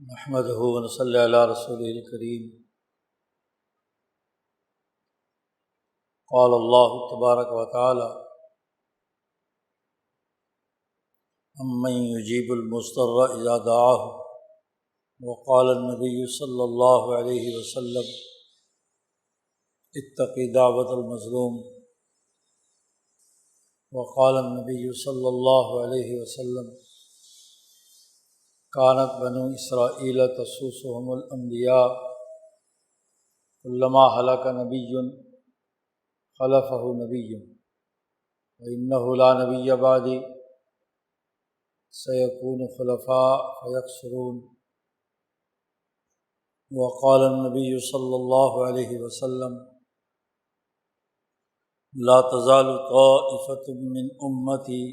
نحمدہ ونصلی علی رسولہ الکریم۔ قال اللہ تبارک و تعالی امن یجیب المضطر اذا دعاہ، وقال النبی صلی اللہ علیہ وسلم اتقی دعوۃ المظلوم، وقال النبی صلی اللہ علیہ وسلم کانت بنو اسرائیل تسوسهم الانبیاء کلما ہلک نبی خلفہ نبی وانہ لا نبی بعدی سیکون خلفاء فیکثرون، وقال النبی صلی اللہ علیہ وسلم لا تزال طائفة من امتی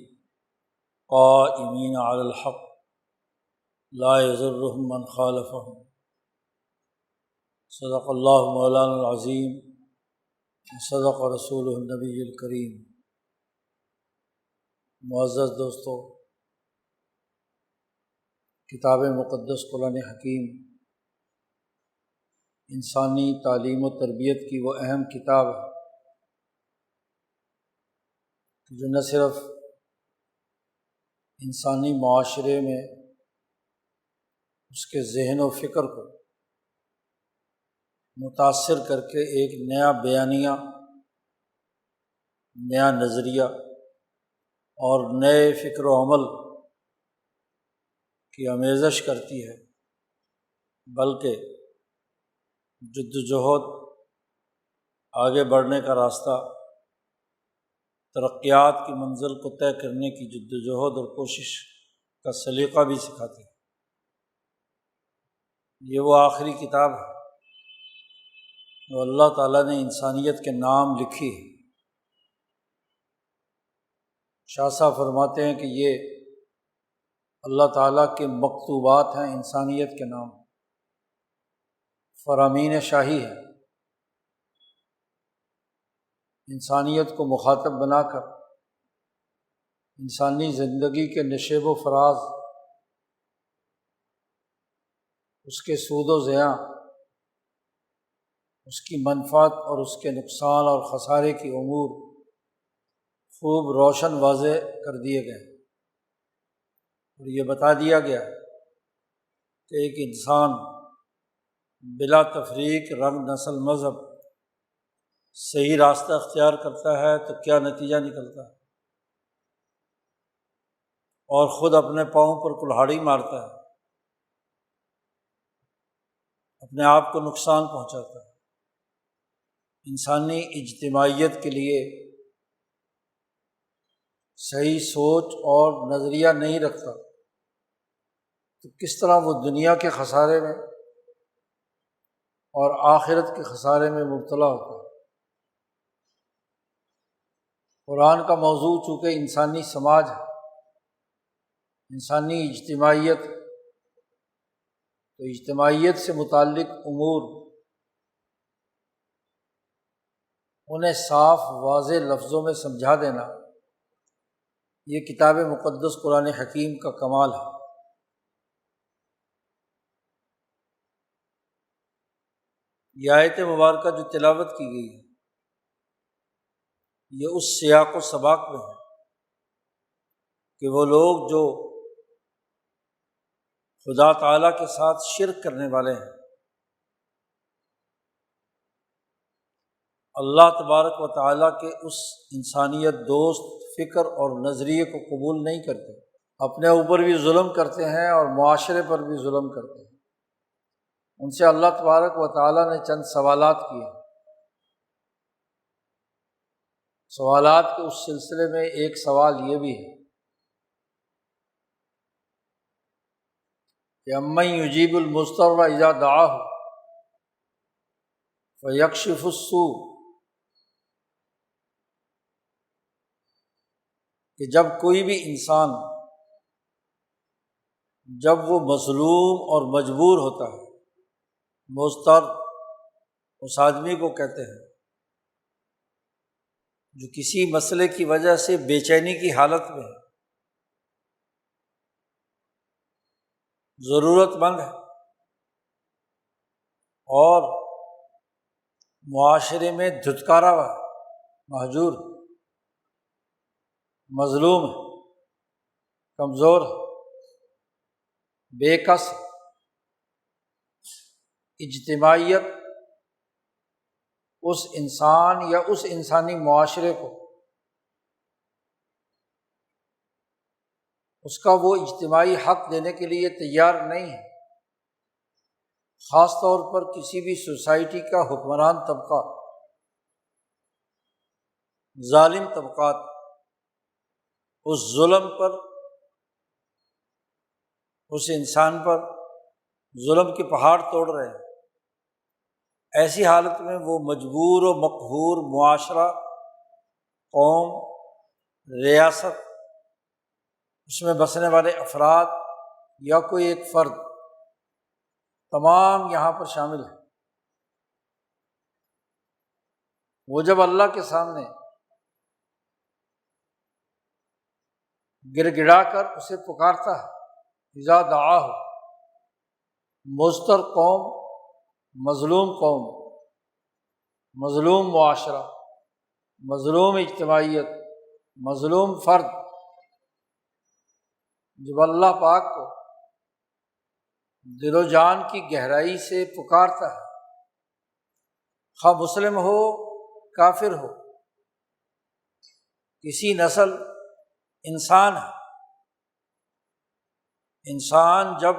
قائمین علی الحق لا یضرهم من خالفهم۔ صدق اللہ مولانا العظیم صدق رسولہ النبی الکریم۔ معزز دوستو، کتاب مقدس قرآن حکیم انسانی تعلیم و تربیت کی وہ اہم کتاب ہے جو نہ صرف انسانی معاشرے میں اس کے ذہن و فکر کو متاثر کر کے ایک نیا بیانیہ، نیا نظریہ اور نئے فکر و عمل کی آمیزش کرتی ہے، بلکہ جد و جہد، آگے بڑھنے کا راستہ، ترقیات کی منزل کو طے کرنے کی جد و جہد اور کوشش کا سلیقہ بھی سکھاتی ہے۔ یہ وہ آخری کتاب ہے جو اللہ تعالیٰ نے انسانیت کے نام لکھی ہے۔ شاہ صاحب فرماتے ہیں کہ یہ اللہ تعالیٰ کے مکتوبات ہیں، انسانیت کے نام، فرامین شاہی ہے۔ انسانیت کو مخاطب بنا کر انسانی زندگی کے نشیب و فراز، اس کے سود و زیاں، اس کی منفعت اور اس کے نقصان اور خسارے کی امور خوب روشن واضح کر دیے گئے، اور یہ بتا دیا گیا کہ ایک انسان بلا تفریق رنگ، نسل، مذہب صحیح راستہ اختیار کرتا ہے تو کیا نتیجہ نکلتا ہے، اور خود اپنے پاؤں پر کلہاڑی مارتا ہے، اپنے آپ کو نقصان پہنچاتا ہے۔ انسانی اجتماعیت کے لیے صحیح سوچ اور نظریہ نہیں رکھتا تو کس طرح وہ دنیا کے خسارے میں اور آخرت کے خسارے میں مبتلا ہوتا ہے۔ قرآن کا موضوع چونکہ انسانی سماج ہے، انسانی اجتماعیت، تو اجتماعیت سے متعلق امور انہیں صاف واضح لفظوں میں سمجھا دینا، یہ کتاب مقدس قرآن حکیم کا کمال ہے۔ یہ آیت مبارکہ جو تلاوت کی گئی ہے، یہ اس سیاق و سباق میں ہے کہ وہ لوگ جو خدا تعالیٰ کے ساتھ شرک کرنے والے ہیں، اللہ تبارک و تعالیٰ کے اس انسانیت دوست فکر اور نظریے کو قبول نہیں کرتے، اپنے اوپر بھی ظلم کرتے ہیں اور معاشرے پر بھی ظلم کرتے ہیں۔ ان سے اللہ تبارک و تعالیٰ نے چند سوالات کیے۔ سوالات کے اس سلسلے میں ایک سوال یہ بھی ہے کہ امن یجیب المضطر اذا دعاہ فیکشف السوء، کہ جب کوئی بھی انسان، جب وہ مظلوم اور مجبور ہوتا ہے، مضطر اس آدمی کو کہتے ہیں جو کسی مسئلے کی وجہ سے بے چینی کی حالت میں ہے، ضرورت مند ہے، اور معاشرے میں دھتکارا ہوا، مہجور، مظلوم ہے، کمزور ہے، بے کس، اجتماعیت اس انسان یا اس انسانی معاشرے کو اس کا وہ اجتماعی حق دینے کے لیے تیار نہیں ہے، خاص طور پر کسی بھی سوسائٹی کا حکمران طبقہ، ظالم طبقات اس ظلم پر، اس انسان پر ظلم کے پہاڑ توڑ رہے ہیں۔ ایسی حالت میں وہ مجبور و مقہور معاشرہ، قوم، ریاست، اس میں بسنے والے افراد یا کوئی ایک فرد، تمام یہاں پر شامل ہیں۔ وہ جب اللہ کے سامنے گر گڑا کر اسے پکارتا ہے، اذا دعاہ، مضطر قوم، مظلوم قوم، مظلوم معاشرہ، مظلوم اجتماعیت، مظلوم فرد، جب اللہ پاک کو دل و جان کی گہرائی سے پکارتا ہے، خواہ مسلم ہو کافر ہو، کسی نسل، انسان ہے، انسان جب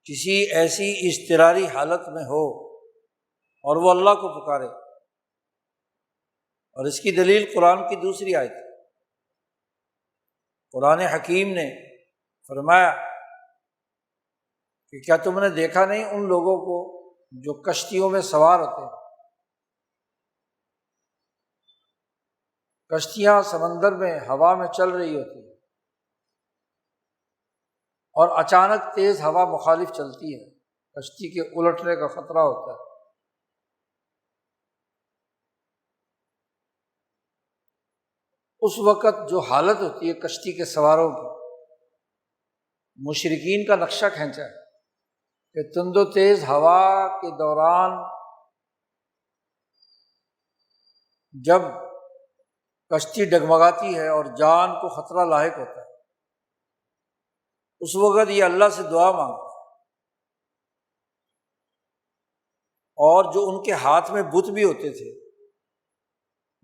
کسی ایسی اضطراری حالت میں ہو اور وہ اللہ کو پکارے، اور اس کی دلیل قرآن کی دوسری آیت ہے۔ قرآن حکیم نے فرمایا کہ کیا تم نے دیکھا نہیں ان لوگوں کو جو کشتیوں میں سوار ہوتے ہیں، کشتیاں سمندر میں ہوا میں چل رہی ہوتی ہیں اور اچانک تیز ہوا مخالف چلتی ہے، کشتی کے الٹنے کا خطرہ ہوتا ہے۔ اس وقت جو حالت ہوتی ہے کشتی کے سواروں کی، مشرکین کا نقشہ کھینچا ہے کہ تند و تیز ہوا کے دوران جب کشتی ڈگمگاتی ہے اور جان کو خطرہ لاحق ہوتا ہے، اس وقت یہ اللہ سے دعا مانگتا ہے، اور جو ان کے ہاتھ میں بت بھی ہوتے تھے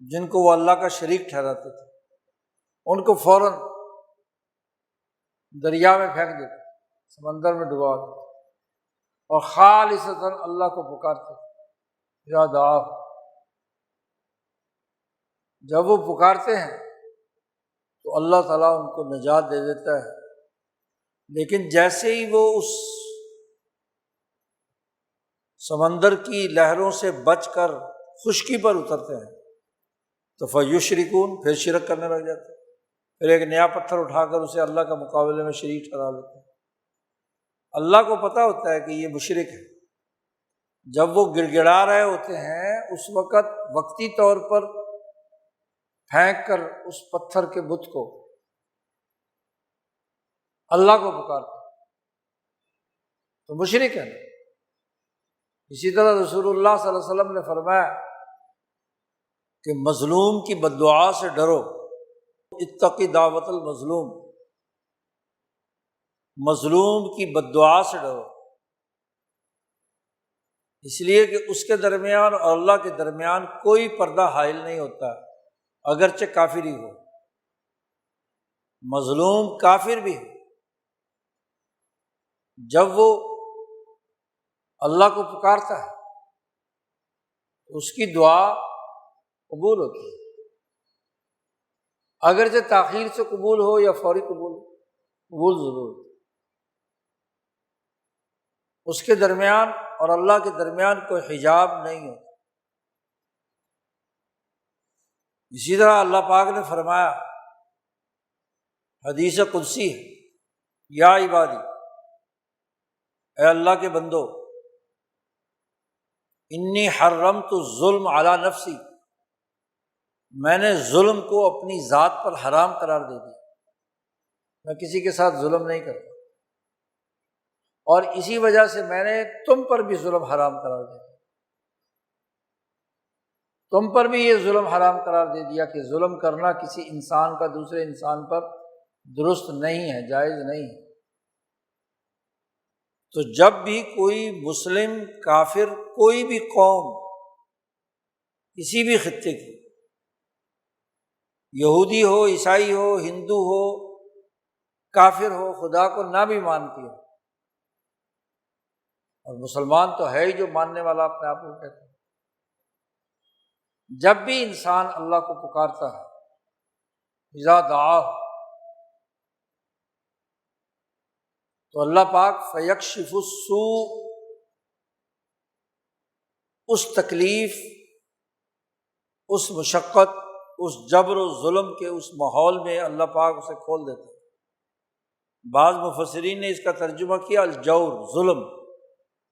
جن کو وہ اللہ کا شریک ٹھہراتے تھے، ان کو فوراً دریا میں پھینک دیتے، سمندر میں ڈبا دیتے اور خالصتاً اللہ کو پکارتے، یا دعا۔ جب وہ پکارتے ہیں تو اللہ تعالیٰ ان کو نجات دے دیتا ہے، لیکن جیسے ہی وہ اس سمندر کی لہروں سے بچ کر خشکی پر اترتے ہیں تو فیشرکون، پھر شرک کرنے لگ جاتے ہیں، پھر ایک نیا پتھر اٹھا کر اسے اللہ کے مقابلے میں شریک ٹھہرا لیتے ہیں۔ اللہ کو پتہ ہوتا ہے کہ یہ مشرک ہے، جب وہ گڑ گڑا رہے ہوتے ہیں اس وقت وقتی طور پر پھینک کر اس پتھر کے بت کو اللہ کو پکارتے تو مشرک ہے۔ اسی طرح رسول اللہ صلی اللہ علیہ وسلم نے فرمایا کہ مظلوم کی بد دعا سے ڈرو، اتقی دعوت المظلوم، مظلوم کی بد دعا سے ڈرو، اس لیے کہ اس کے درمیان اور اللہ کے درمیان کوئی پردہ حائل نہیں ہوتا، اگرچہ کافر ہی ہو، مظلوم کافر بھی ہے، جب وہ اللہ کو پکارتا ہے اس کی دعا قبول ہوتی ہے، اگرچہ تاخیر سے قبول ہو یا فوری قبول ضرور ہوتی ہے۔ اس کے درمیان اور اللہ کے درمیان کوئی حجاب نہیں ہوتا۔ اسی طرح اللہ پاک نے فرمایا، حدیث قدسی ہے، یا عبادی، اے اللہ کے بندو، انی حرمت الظلم علی نفسی، میں نے ظلم کو اپنی ذات پر حرام قرار دے دیا، میں کسی کے ساتھ ظلم نہیں کرتا، اور اسی وجہ سے میں نے تم پر بھی ظلم حرام قرار دیا، تم پر بھی یہ ظلم حرام قرار دے دیا کہ ظلم کرنا کسی انسان کا دوسرے انسان پر درست نہیں ہے، جائز نہیں ہے۔ تو جب بھی کوئی مسلم کافر، کوئی بھی قوم کسی بھی خطے کی، یہودی ہو، عیسائی ہو، ہندو ہو، کافر ہو، خدا کو نہ بھی مانتی ہو، اور مسلمان تو ہے ہی جو ماننے والا اپنے آپ کو کہتا ہے، جب بھی انسان اللہ کو پکارتا ہے، اذا دعا، تو اللہ پاک فیکشف السوء، اس تکلیف، اس مشقت، اس جبر و ظلم کے اس ماحول میں اللہ پاک اسے کھول دیتا ہے۔ بعض مفسرین نے اس کا ترجمہ کیا الجور، ظلم،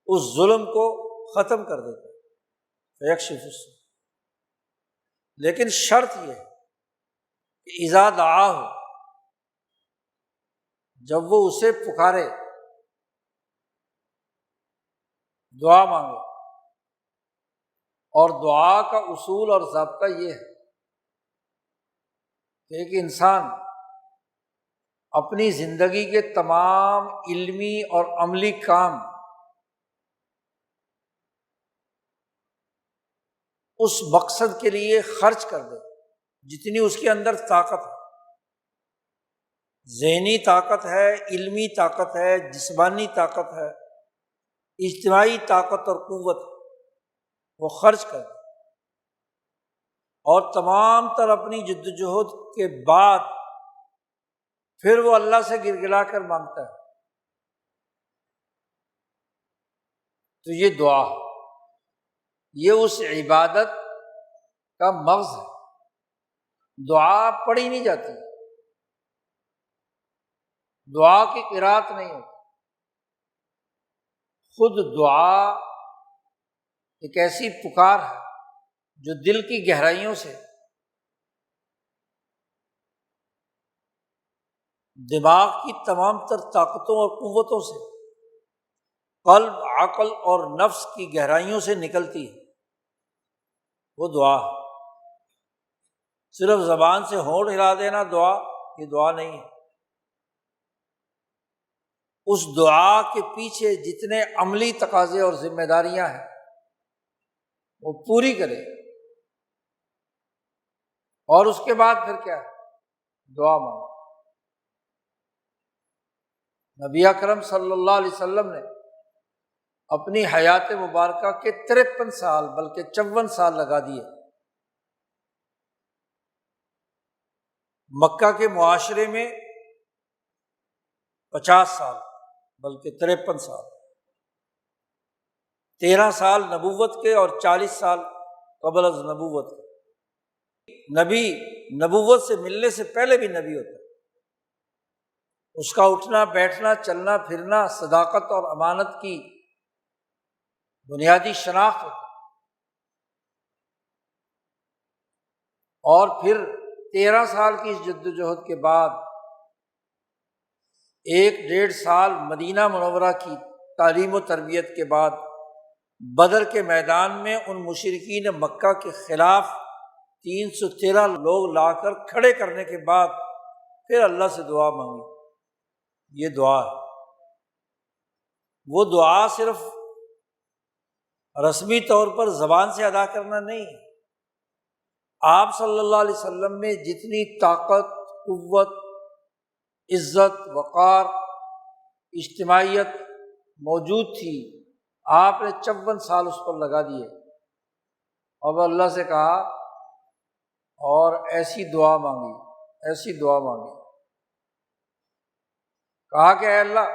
اس ظلم کو ختم کر دیتا ہے، فیکشف السوء۔ لیکن شرط یہ ہے کہ اذا دعاہ، جب وہ اسے پکارے، دعا مانگے، اور دعا کا اصول اور ضابطہ یہ ہے کہ ایک انسان اپنی زندگی کے تمام علمی اور عملی کام اس مقصد کے لیے خرچ کر دے، جتنی اس کے اندر طاقت ہے، ذہنی طاقت ہے، علمی طاقت ہے، جسمانی طاقت ہے، اجتماعی طاقت اور قوت، وہ خرچ کر دے، اور تمام تر اپنی جدوجہد کے بعد پھر وہ اللہ سے گڑگڑا کر مانگتا ہے، تو یہ دعا ہے، یہ اس عبادت کا مغز ہے۔ دعا پڑھی نہیں جاتی، دعا کی قرات نہیں ہوتی، خود دعا ایک ایسی پکار ہے جو دل کی گہرائیوں سے، دماغ کی تمام تر طاقتوں اور قوتوں سے، قلب، عقل اور نفس کی گہرائیوں سے نکلتی ہے، وہ دعا ہے۔ صرف زبان سے ہونٹ ہلا دینا دعا، یہ دعا نہیں ہے۔ اس دعا کے پیچھے جتنے عملی تقاضے اور ذمہ داریاں ہیں وہ پوری کرے، اور اس کے بعد پھر کیا ہے؟ دعا مانگے۔ نبی اکرم صلی اللہ علیہ وسلم نے اپنی حیات مبارکہ کے 53 سال بلکہ 54 سال لگا دیے مکہ کے معاشرے میں، 50 سال بلکہ 53 سال، 13 سال نبوت کے اور 40 سال قبل از نبوت کے۔ نبی نبوت سے ملنے سے پہلے بھی نبی ہوتا ہے، اس کا اٹھنا بیٹھنا چلنا پھرنا صداقت اور امانت کی بنیادی شناخت ہوتی ہے، اور پھر 13 سال کی اس جدوجہد کے بعد 1.5 سال مدینہ منورہ کی تعلیم و تربیت کے بعد بدر کے میدان میں ان مشرکین مکہ کے خلاف 313 لوگ لا کر کھڑے کرنے کے بعد پھر اللہ سے دعا مانگی، یہ دعا ہے۔ وہ دعا صرف رسمی طور پر زبان سے ادا کرنا نہیں ہے، آپ صلی اللہ علیہ وسلم میں جتنی طاقت، قوت، عزت، وقار، اجتماعیت موجود تھی، آپ نے 54 سال اس پر لگا دیے، اور اللہ سے کہا اور ایسی دعا مانگی، ایسی دعا مانگی، کہا کہ اے اللہ،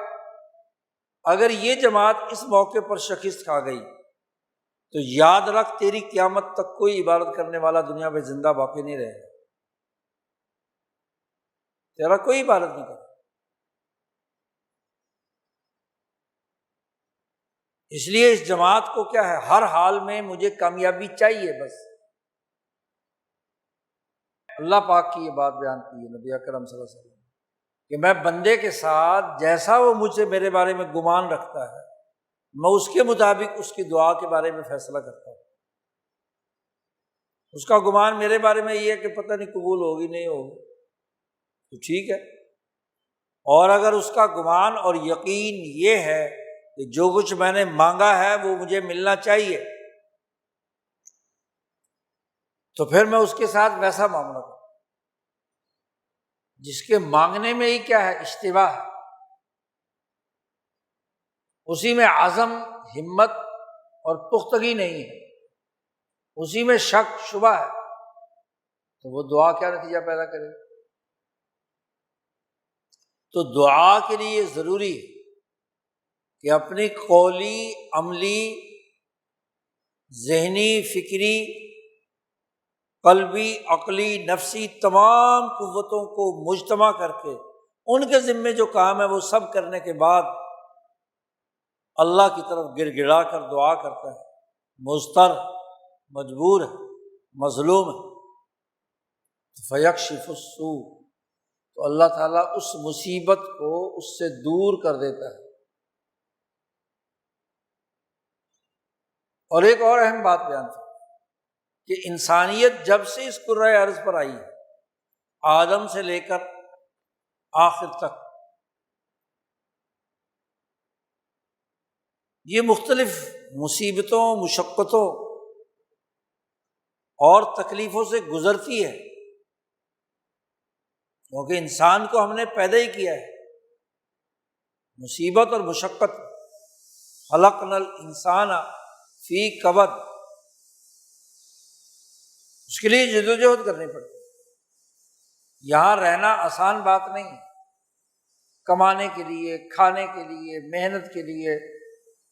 اگر یہ جماعت اس موقع پر شکست کھا گئی تو یاد رکھ تیری قیامت تک کوئی عبادت کرنے والا دنیا میں زندہ باقی نہیں رہے گا، تیرا کوئی عبادت نہیں کرے۔ اس لیے اس جماعت کو کیا ہے، ہر حال میں مجھے کامیابی چاہیے، بس۔ اللہ پاک کی یہ بات بیان کی ہے نبی اکرم صلی اللہ علیہ وسلم کہ میں بندے کے ساتھ جیسا وہ مجھ سے میرے بارے میں گمان رکھتا ہے میں اس کے مطابق اس کی دعا کے بارے میں فیصلہ کرتا ہوں۔ اس کا گمان میرے بارے میں یہ ہے کہ پتہ نہیں قبول ہوگی نہیں ہوگی تو ٹھیک ہے، اور اگر اس کا گمان اور یقین یہ ہے کہ جو کچھ میں نے مانگا ہے وہ مجھے ملنا چاہیے تو پھر میں اس کے ساتھ ویسا معاملہ کروں۔ جس کے مانگنے میں ہی کیا ہے، اشتباہ ہے، اسی میں عزم، ہمت اور پختگی نہیں ہے، اسی میں شک شبہ ہے، تو وہ دعا کیا نتیجہ پیدا کرے گی؟ تو دعا کے لیے ضروری ہے کہ اپنی قولی، عملی، ذہنی، فکری، قلبی، عقلی، نفسی تمام قوتوں کو مجتمع کر کے ان کے ذمے جو کام ہے وہ سب کرنے کے بعد اللہ کی طرف گر گڑا کر دعا کرتا ہے، مضطر، مجبور ہے، مظلوم ہے، فیکشف السوء، تو اللہ تعالیٰ اس مصیبت کو اس سے دور کر دیتا ہے۔ اور ایک اور اہم بات بیان تھی کہ انسانیت جب سے اس کرۂ ارض پر آئی ہے، آدم سے لے کر آخر تک، یہ مختلف مصیبتوں، مشقتوں اور تکلیفوں سے گزرتی ہے، کیونکہ انسان کو ہم نے پیدا ہی کیا ہے مصیبت اور مشقت۔ خلقنا الانسان فی کبد، اس کے لیے جدوجہد کرنی پڑتی ہے۔ یہاں رہنا آسان بات نہیں ہے، کمانے کے لیے، کھانے کے لیے، محنت کے لیے،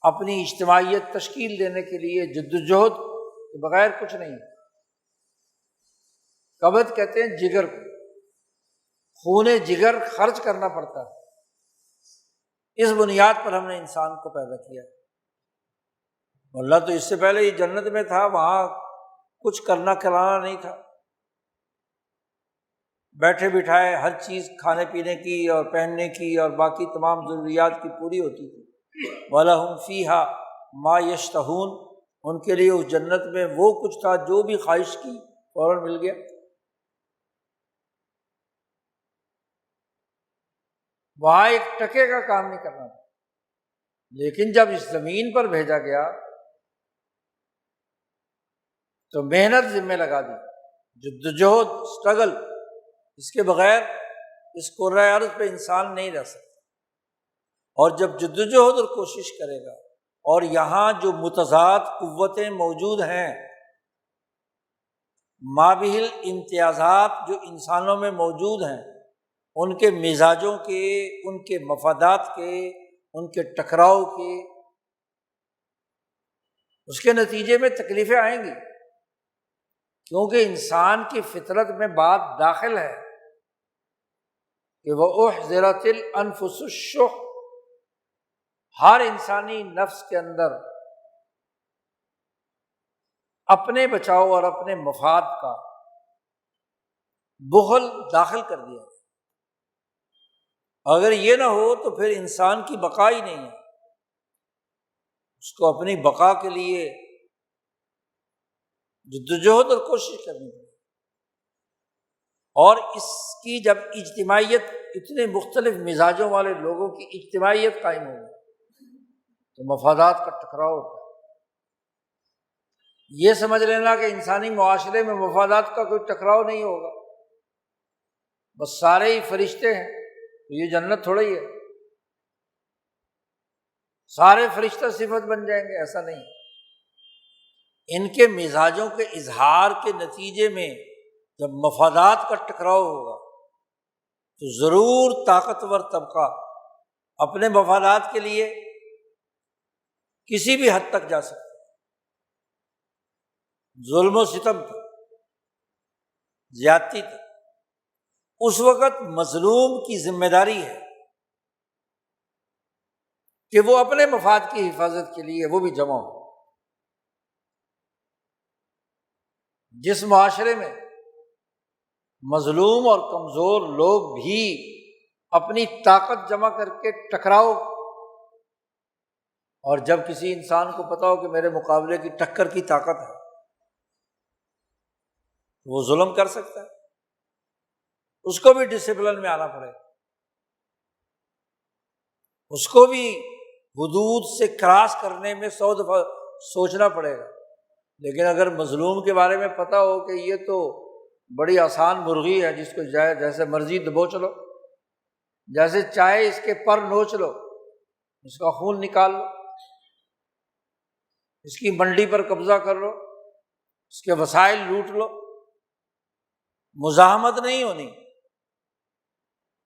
اپنی اجتماعیت تشکیل دینے کے لیے جدوجہد کے بغیر کچھ نہیں۔ کبد کہتے ہیں جگر کو، خون جگر خرچ کرنا پڑتا ہے۔ اس بنیاد پر ہم نے انسان کو پیدا کیا۔ اللہ تو اس سے پہلے یہ جنت میں تھا، وہاں کچھ کرنا کرانا نہیں تھا، بیٹھے بٹھائے ہر چیز کھانے پینے کی اور پہننے کی اور باقی تمام ضروریات کی پوری ہوتی تھی۔ وَلَهُمْ فِيهَا مَا يَشْتَهُونَ، ان کے لیے اس جنت میں وہ کچھ تھا جو بھی خواہش کی فوراً مل گیا۔ وہاں ایک ٹکے کا کام نہیں کرنا تھا، لیکن جب اس زمین پر بھیجا گیا تو محنت ذمہ لگا دی، جدوجہد، اسٹرگل، اس کے بغیر اس کرۂ ارض پہ انسان نہیں رہ سکتا۔ اور جب جدوجہد اور کوشش کرے گا، اور یہاں جو متضاد قوتیں موجود ہیں، مابہل امتیازات جو انسانوں میں موجود ہیں، ان کے مزاجوں کے، ان کے مفادات کے، ان کے ٹکراؤ کے، اس کے نتیجے میں تکلیفیں آئیں گی، کیونکہ انسان کی فطرت میں بات داخل ہے کہ وَأُحْضِرَتِ الْأَنفُسُ الشُّحَّ، ہر انسانی نفس کے اندر اپنے بچاؤ اور اپنے مفاد کا بخل داخل کر دیا۔ اگر یہ نہ ہو تو پھر انسان کی بقا ہی نہیں ہے، اس کو اپنی بقا کے لیے جدوجہد اور کوشش کرنی پڑے، اور اس کی جب اجتماعیت، اتنے مختلف مزاجوں والے لوگوں کی اجتماعیت قائم ہوگی تو مفادات کا ٹکراؤ ہوتا ہے۔ یہ سمجھ لینا کہ انسانی معاشرے میں مفادات کا کوئی ٹکراؤ نہیں ہوگا، بس سارے ہی فرشتے ہیں تو یہ جنت تھوڑا ہی ہے، سارے فرشتہ صفت بن جائیں گے، ایسا نہیں۔ ان کے مزاجوں کے اظہار کے نتیجے میں جب مفادات کا ٹکراؤ ہوگا تو ضرور طاقتور طبقہ اپنے مفادات کے لیے کسی بھی حد تک جا سکتا ہے، ظلم و ستم تک، زیادتی تک۔ اس وقت مظلوم کی ذمہ داری ہے کہ وہ اپنے مفاد کی حفاظت کے لیے وہ بھی جمع ہو۔ جس معاشرے میں مظلوم اور کمزور لوگ بھی اپنی طاقت جمع کر کے ٹکراؤ، اور جب کسی انسان کو پتا ہو کہ میرے مقابلے کی ٹکر کی طاقت ہے، وہ ظلم کر سکتا ہے، اس کو بھی ڈسپلن میں آنا پڑے گا، اس کو بھی حدود سے کراس کرنے میں 100 دفعہ سوچنا پڑے گا۔ لیکن اگر مظلوم کے بارے میں پتا ہو کہ یہ تو بڑی آسان مرغی ہے، جس کو جیسے مرضی دبوچ لو، جیسے چاہے اس کے پر نوچ لو، اس کا خون نکال لو، اس کی منڈی پر قبضہ کر لو، اس کے وسائل لوٹ لو، مزاحمت نہیں ہونی،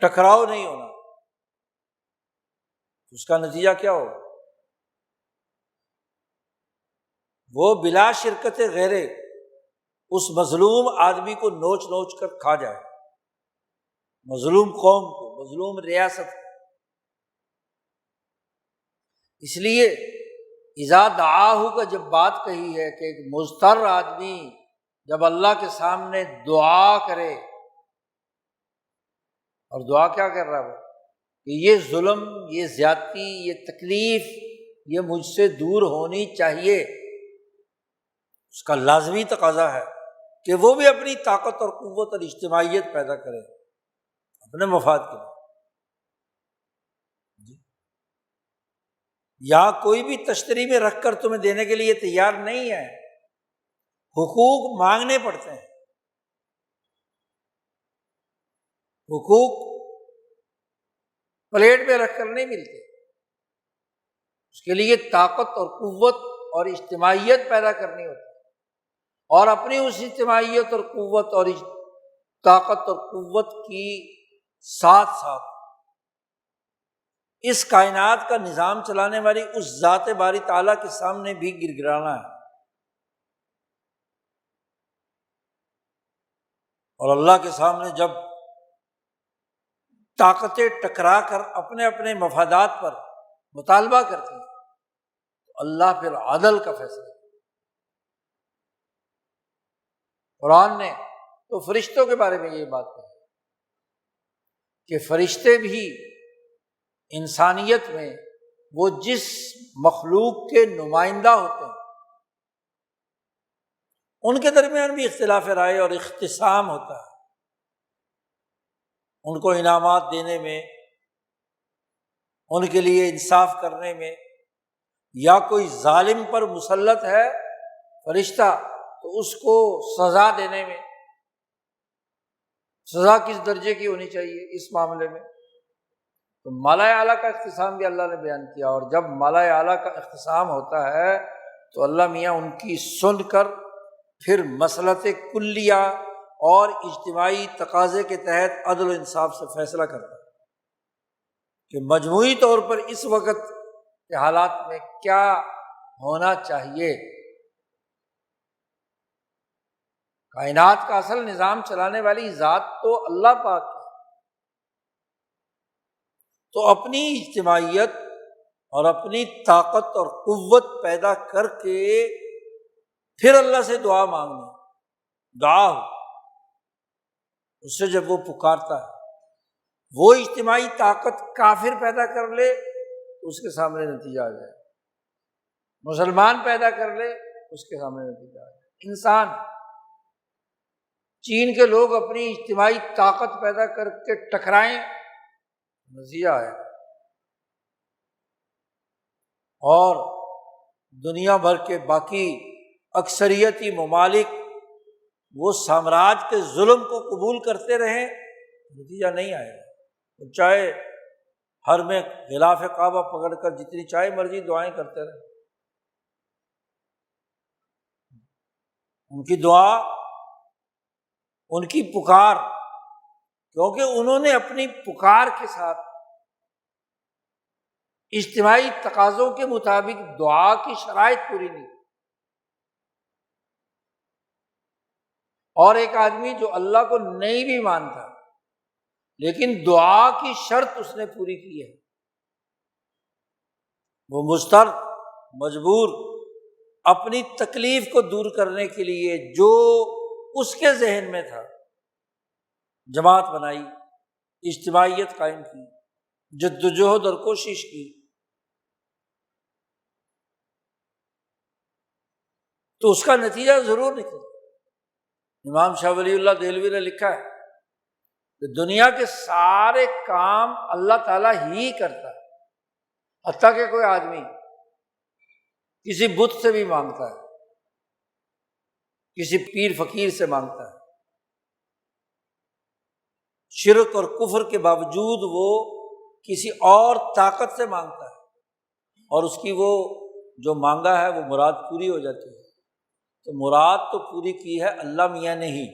ٹکراؤ نہیں ہونا، اس کا نتیجہ کیا ہوگا؟ وہ بلا شرکت غیرے اس مظلوم آدمی کو نوچ نوچ کر کھا جائے، مظلوم قوم کو، مظلوم ریاست کو۔ اس لیے اذا دعاہ کا جب بات کہی ہے کہ ایک مضطر آدمی جب اللہ کے سامنے دعا کرے، اور دعا کیا کر رہا ہے وہ کہ یہ ظلم، یہ زیادتی، یہ تکلیف یہ مجھ سے دور ہونی چاہیے، اس کا لازمی تقاضا ہے کہ وہ بھی اپنی طاقت اور قوت اور اجتماعیت پیدا کرے اپنے مفاد کے لیے۔ یا کوئی بھی تشتری میں رکھ کر تمہیں دینے کے لیے تیار نہیں ہے، حقوق مانگنے پڑتے ہیں، حقوق پلیٹ پہ رکھ کر نہیں ملتے، اس کے لیے طاقت اور قوت اور اجتماعیت پیدا کرنی ہوتی ہے، اور اپنی اس اجتماعیت اور قوت اور طاقت اور قوت کی ساتھ ساتھ اس کائنات کا نظام چلانے والی اس ذات باری تعالیٰ کے سامنے بھی گڑگڑانا ہے، اور اللہ کے سامنے جب طاقتیں ٹکرا کر اپنے اپنے مفادات پر مطالبہ کرتی ہیں تو اللہ پھر عدل کا فیصلہ۔ قرآن نے تو فرشتوں کے بارے میں یہ بات کہی کہ فرشتے بھی انسانیت میں وہ جس مخلوق کے نمائندہ ہوتے ہیں، ان کے درمیان بھی اختلاف رائے اور اختصام ہوتا ہے، ان کو انعامات دینے میں، ان کے لیے انصاف کرنے میں، یا کوئی ظالم پر مسلط ہے فرشتہ تو اس کو سزا دینے میں، سزا کس درجے کی ہونی چاہیے اس معاملے میں، تو مالا اعلیٰ کا اختصام بھی اللہ نے بیان کیا۔ اور جب مالا اعلیٰ کا اختصام ہوتا ہے تو اللہ میاں ان کی سن کر پھر مصلحت کلیہ اور اجتماعی تقاضے کے تحت عدل و انصاف سے فیصلہ کرتا ہے کہ مجموعی طور پر اس وقت کے حالات میں کیا ہونا چاہیے۔ کائنات کا اصل نظام چلانے والی ذات تو اللہ پاک ہے، تو اپنی اجتماعیت اور اپنی طاقت اور قوت پیدا کر کے پھر اللہ سے دعا مانگنی، دعا ہو اس سے جب وہ پکارتا ہے، وہ اجتماعی طاقت کافر پیدا کر لے تو اس کے سامنے نتیجہ آ جائے، مسلمان پیدا کر لے اس کے سامنے نتیجہ آ جائے، انسان چین کے لوگ اپنی اجتماعی طاقت پیدا کر کے ٹکرائیں نتیجہ آئے، اور دنیا بھر کے باقی اکثریتی ممالک وہ سامراج کے ظلم کو قبول کرتے رہیں نتیجہ نہیں آئے گا، چاہے ہر میں غلاف کعبہ پکڑ کر جتنی چاہے مرضی دعائیں کرتے رہیں، ان کی دعا، ان کی پکار، کیونکہ انہوں نے اپنی پکار کے ساتھ اجتماعی تقاضوں کے مطابق دعا کی شرائط پوری نہیں، اور ایک آدمی جو اللہ کو نہیں بھی مانتا لیکن دعا کی شرط اس نے پوری کی ہے، وہ مضطر، مجبور، اپنی تکلیف کو دور کرنے کے لیے جو اس کے ذہن میں تھا جماعت بنائی، اجتماعیت قائم کی، جد و جہد اور کوشش کی، تو اس کا نتیجہ ضرور نکلتا۔ امام شاہ ولی اللہ دہلوی نے لکھا ہے کہ دنیا کے سارے کام اللہ تعالیٰ ہی کرتا ہے، حتیٰ کہ کوئی آدمی کسی بت سے بھی مانگتا ہے، کسی پیر فقیر سے مانگتا ہے، شرک اور کفر کے باوجود وہ کسی اور طاقت سے مانگتا ہے اور اس کی وہ جو مانگا ہے وہ مراد پوری ہو جاتی ہے۔ تو مراد تو پوری کی ہے اللہ میاں نے ہی،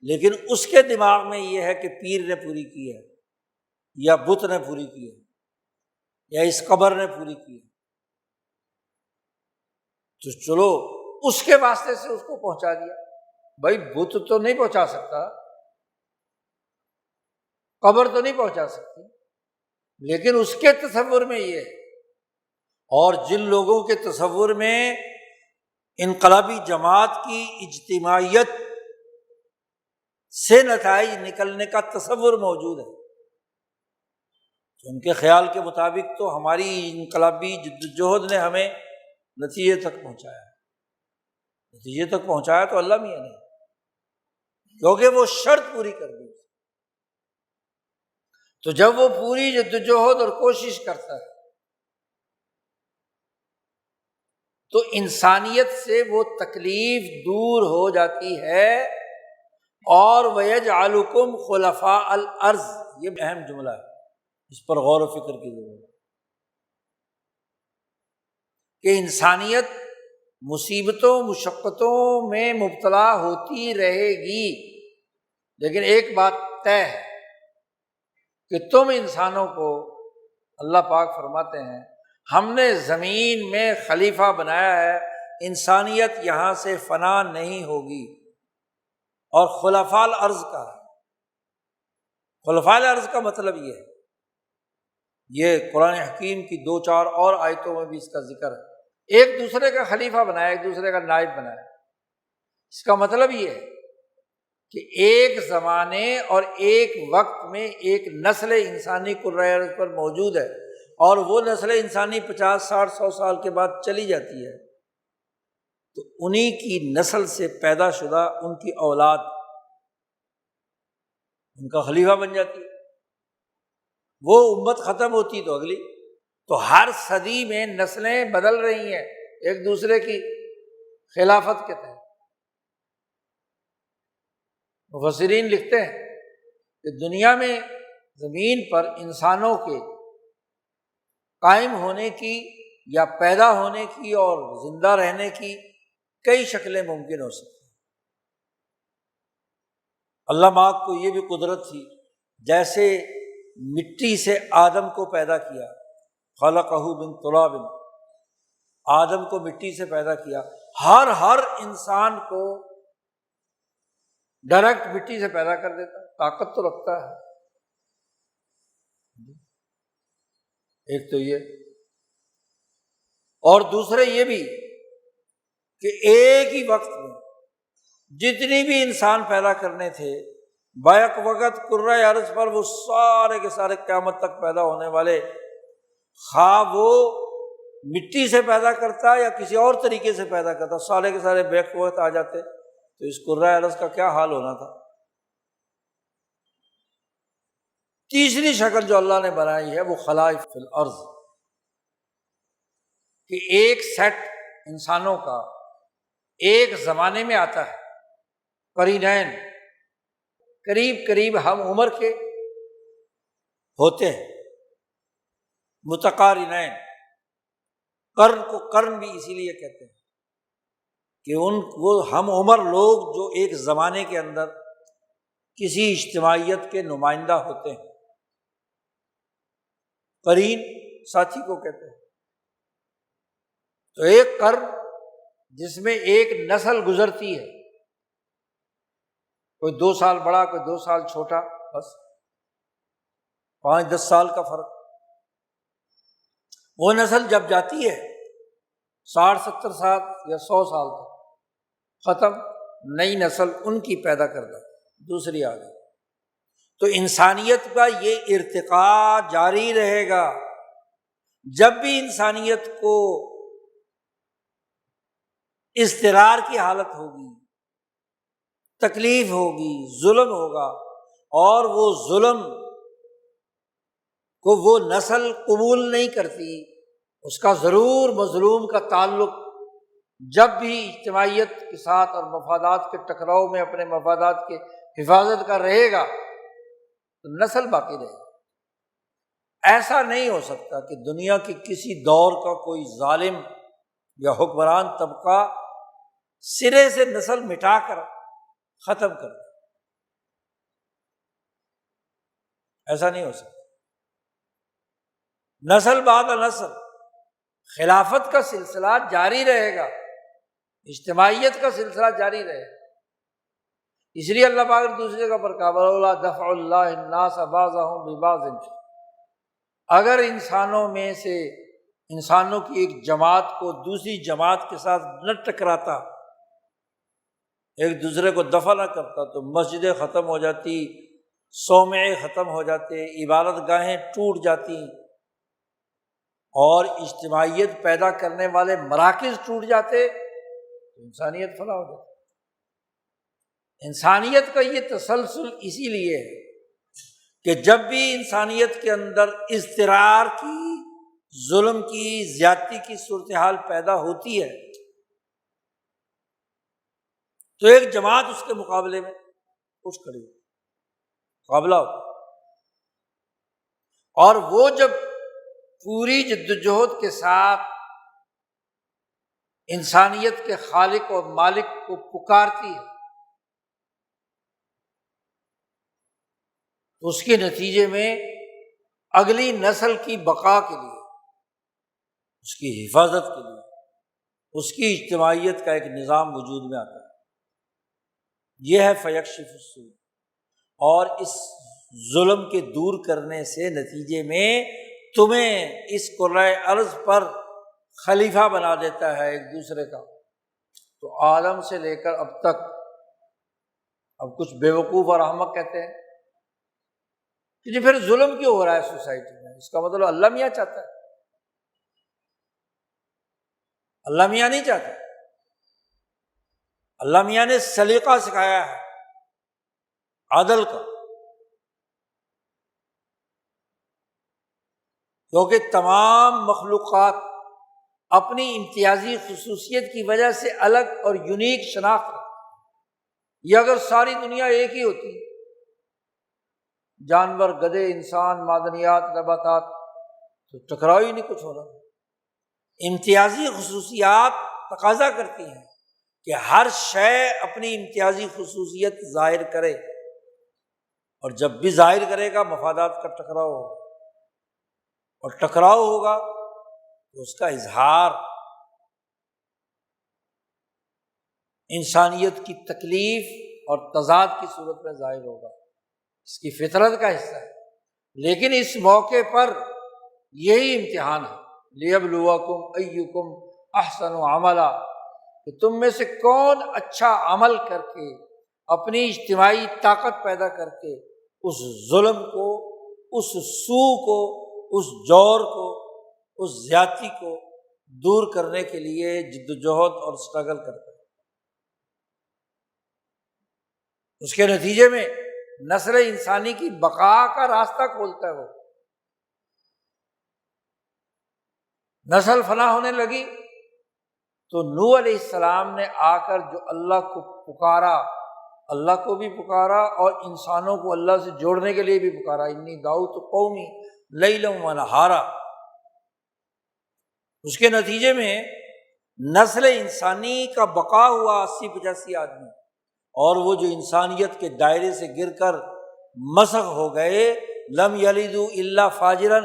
لیکن اس کے دماغ میں یہ ہے کہ پیر نے پوری کی ہے یا بت نے پوری کی ہے یا اس قبر نے پوری کی ہے، تو چلو اس کے واسطے سے اس کو پہنچا دیا۔ بھائی بت تو نہیں پہنچا سکتا، قبر تو نہیں پہنچا سکتی، لیکن اس کے تصور میں یہ ہے۔ اور جن لوگوں کے تصور میں انقلابی جماعت کی اجتماعیت سے نتائج نکلنے کا تصور موجود ہے، تو ان کے خیال کے مطابق تو ہماری انقلابی جدوجہد نے ہمیں نتیجے تک پہنچایا، نتیجے تک پہنچایا تو اللہ میاں نے، کیونکہ وہ شرط پوری کر دی۔ تو جب وہ پوری جدوجہد اور کوشش کرتا ہے تو انسانیت سے وہ تکلیف دور ہو جاتی ہے، اور وَيَجْعَلُكُمْ خُلَفَاءَ الْأَرْضِ، یہ اہم جملہ ہے، اس پر غور و فکر کی ضرورت ہے کہ انسانیت مصیبتوں مشقتوں میں مبتلا ہوتی رہے گی، لیکن ایک بات طے ہے کہ تم انسانوں کو اللہ پاک فرماتے ہیں ہم نے زمین میں خلیفہ بنایا ہے، انسانیت یہاں سے فنا نہیں ہوگی۔ اور خلفاء الارض کا ہے، خلفاء الارض کا مطلب یہ ہے، یہ قرآن حکیم کی 2-4 اور آیتوں میں بھی اس کا ذکر ہے، ایک دوسرے کا خلیفہ بنایا، ایک دوسرے کا نائب بنایا۔ اس کا مطلب یہ ہے کہ ایک زمانے اور ایک وقت میں ایک نسل انسانی کرۂ ارض پر موجود ہے، اور وہ نسل انسانی 50 60 100 سال کے بعد چلی جاتی ہے، تو انہی کی نسل سے پیدا شدہ ان کی اولاد ان کا خلیفہ بن جاتی ہے۔ وہ امت ختم ہوتی تو اگلی، تو ہر صدی میں نسلیں بدل رہی ہیں ایک دوسرے کی خلافت کے تحت۔ مفسرین لکھتے ہیں کہ دنیا میں زمین پر انسانوں کے قائم ہونے کی یا پیدا ہونے کی اور زندہ رہنے کی کئی شکلیں ممکن ہو سکتی ہیں۔ اللہ پاک کو یہ بھی قدرت تھی، جیسے مٹی سے آدم کو پیدا کیا، خلقہ من تراب، آدم کو مٹی سے پیدا کیا، ہر انسان کو ڈائریکٹ مٹی سے پیدا کر دیتا، طاقت تو رکھتا ہے۔ ایک تو یہ، اور دوسرے یہ بھی کہ ایک ہی وقت میں جتنی بھی انسان پیدا کرنے تھے بیک وقت کرۂ ارض پر، وہ سارے کے سارے قیامت تک پیدا ہونے والے، خواہ وہ مٹی سے پیدا کرتا یا کسی اور طریقے سے پیدا کرتا، سارے کے سارے بیک وقت آ جاتے، تو اس کرۂ ارض کا کیا حال ہونا تھا۔ تیسری شکل جو اللہ نے بنائی ہے وہ خلائف فی الارض، کہ ایک سیٹ انسانوں کا ایک زمانے میں آتا ہے، قرینین، قریب ہم عمر کے ہوتے ہیں، متقارنین، قرن کو قرن بھی اسی لیے کہتے ہیں کہ وہ ہم عمر لوگ جو ایک زمانے کے اندر کسی اجتماعیت کے نمائندہ ہوتے ہیں، قرین ساتھی کو کہتے ہیں۔ تو ایک قرن جس میں ایک نسل گزرتی ہے، کوئی 2 سال بڑا کوئی 2 سال چھوٹا، بس 5-10 سال کا فرق۔ وہ نسل جب جاتی ہے 60-70 سال یا 100 سال تک، ختم، نئی نسل ان کی پیدا کردہ دوسری آ گئی۔ تو انسانیت کا یہ ارتقاء جاری رہے گا۔ جب بھی انسانیت کو اضطرار کی حالت ہوگی، تکلیف ہوگی، ظلم ہوگا، اور وہ ظلم کو وہ نسل قبول نہیں کرتی، اس کا ضرور مظلوم کا تعلق جب بھی اجتماعیت کے ساتھ اور مفادات کے ٹکراؤ میں اپنے مفادات کے حفاظت کا رہے گا تو نسل باقی رہے گا۔ ایسا نہیں ہو سکتا کہ دنیا کے کسی دور کا کوئی ظالم یا حکمران طبقہ سرے سے نسل مٹا کر ختم کر دے، ایسا نہیں ہو سکتا۔ نسل بعد نسل خلافت کا سلسلہ جاری رہے گا، اجتماعیت کا سلسلہ جاری رہے گا۔ اس لیے اللہ پاک نے دوسری جگہ پر کہا وَلَوْلَا دَفْعُ اللَّهِ النَّاسَ بَعْضَهُم بِبَعْضٍ، اگر انسانوں میں سے انسانوں کی ایک جماعت کو دوسری جماعت کے ساتھ نہ ٹکراتا، ایک دوسرے کو دفع نہ کرتا، تو مسجدیں ختم ہو جاتی، صومعے ختم ہو جاتے، عبادت گاہیں ٹوٹ جاتی، اور اجتماعیت پیدا کرنے والے مراکز ٹوٹ جاتے، انسانیت فنا ہو جاتی۔ انسانیت کا یہ تسلسل اسی لیے ہے کہ جب بھی انسانیت کے اندر اضطرار کی، ظلم کی، زیادتی کی صورتحال پیدا ہوتی ہے تو ایک جماعت اس کے مقابلے میں کچھ کھڑی ہو، مقابلہ ہو، اور وہ جب پوری جدوجہد کے ساتھ انسانیت کے خالق اور مالک کو پکارتی ہے تو اس کے نتیجے میں اگلی نسل کی بقا کے لیے، اس کی حفاظت کے لیے، اس کی اجتماعیت کا ایک نظام وجود میں آتا ہے۔ یہ ہے فیکشف السوء، اور اس ظلم کے دور کرنے سے نتیجے میں تمہیں اس کرۂ ارض پر خلیفہ بنا دیتا ہے ایک دوسرے کا۔ تو آدم سے لے کر اب تک، اب کچھ بیوقوف اور احمق کہتے ہیں کہ جی پھر ظلم کیوں ہو رہا ہے سوسائٹی میں؟ اس کا مطلب اللہ میاں چاہتا ہے؟ اللہ میاں نہیں چاہتا۔ اللہ میاں نے سلیقہ سکھایا ہے عدل کا، کیونکہ تمام مخلوقات اپنی امتیازی خصوصیت کی وجہ سے الگ اور یونیک شناخت رکھتی۔ یہ اگر ساری دنیا ایک ہی ہوتی، جانور، گدھے، انسان، معدنیات، نباتات، تو ٹکراؤ ہی نہیں کچھ ہو رہا۔ امتیازی خصوصیات تقاضا کرتی ہیں کہ ہر شے اپنی امتیازی خصوصیت ظاہر کرے، اور جب بھی ظاہر کرے گا مفادات کا ٹکراؤ ہوگا، اور ٹکراؤ ہوگا تو اس کا اظہار انسانیت کی تکلیف اور تضاد کی صورت میں ظاہر ہوگا، اس کی فطرت کا حصہ ہے۔ لیکن اس موقع پر یہی امتحان ہے، لِيَبْلُوَكُمْ أَيُّكُمْ أَحْسَنُ عَمَلًا، کہ تم میں سے کون اچھا عمل کر کے، اپنی اجتماعی طاقت پیدا کر کے اس ظلم کو، اس سوء کو، اس جور کو، اس زیادتی کو دور کرنے کے لیے جدوجہد اور سٹرگل کرتا ہے۔ اس کے نتیجے میں نسل انسانی کی بقا کا راستہ کھولتا ہے۔ وہ نسل فنا ہونے لگی تو نوح علیہ السلام نے آ کر جو اللہ کو پکارا، اللہ کو بھی پکارا اور انسانوں کو اللہ سے جوڑنے کے لیے بھی پکارا، انی دعوت قومی لیلا و نہارا۔ اس کے نتیجے میں نسل انسانی کا بقا ہوا 80-85 آدمی، اور وہ جو انسانیت کے دائرے سے گر کر مسخ ہو گئے، لم یلدوا الا فاجرا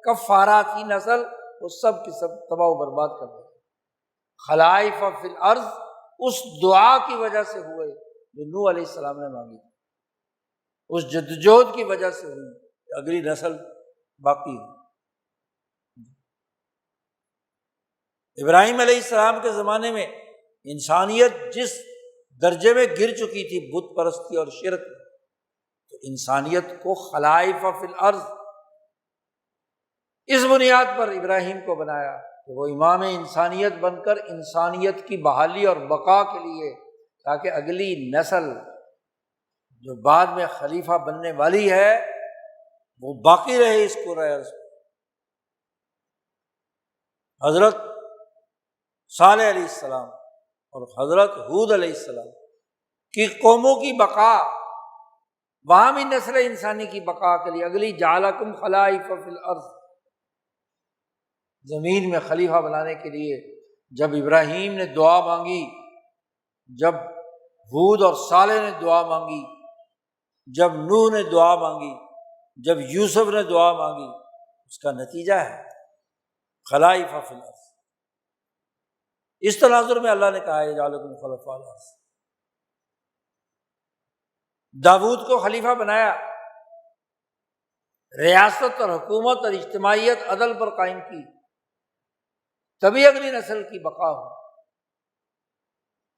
کفارا کی نسل، وہ سب کی سب تباہ و برباد کر دیا۔ خلائف فی الارض اس دعا کی وجہ سے ہوئے جو نوح علیہ السلام نے مانگی، اس جدوجہد کی وجہ سے ہوئی کہ اگلی نسل باقی ہو۔ ابراہیم علیہ السلام کے زمانے میں انسانیت جس درجے میں گر چکی تھی بت پرستی اور شرک، تو انسانیت کو خلائف فی الارض، اس بنیاد پر ابراہیم کو بنایا کہ وہ امام انسانیت بن کر انسانیت کی بحالی اور بقا کے لیے، تاکہ اگلی نسل جو بعد میں خلیفہ بننے والی ہے وہ باقی رہے اس کو رہے۔ حضرت صالح علیہ السلام اور حضرت ہود علیہ السلام کی قوموں کی بقا، وہاں بھی نسل انسانی کی بقا کے لیے اگلی جعلکم خلائف فی الارض، زمین میں خلیفہ بنانے کے لیے جب ابراہیم نے دعا مانگی، جب ہود اور صالح نے دعا مانگی، جب نوح نے دعا مانگی، جب یوسف نے دعا مانگی، اس کا نتیجہ ہے خلائف فی الارض۔ اس تناظر میں اللہ نے کہا ہے جعلکم خلفاء الارض۔ داؤد کو خلیفہ بنایا، ریاست اور حکومت اور اجتماعیت عدل پر قائم کی، تبھی اگلی نسل کی بقا ہو۔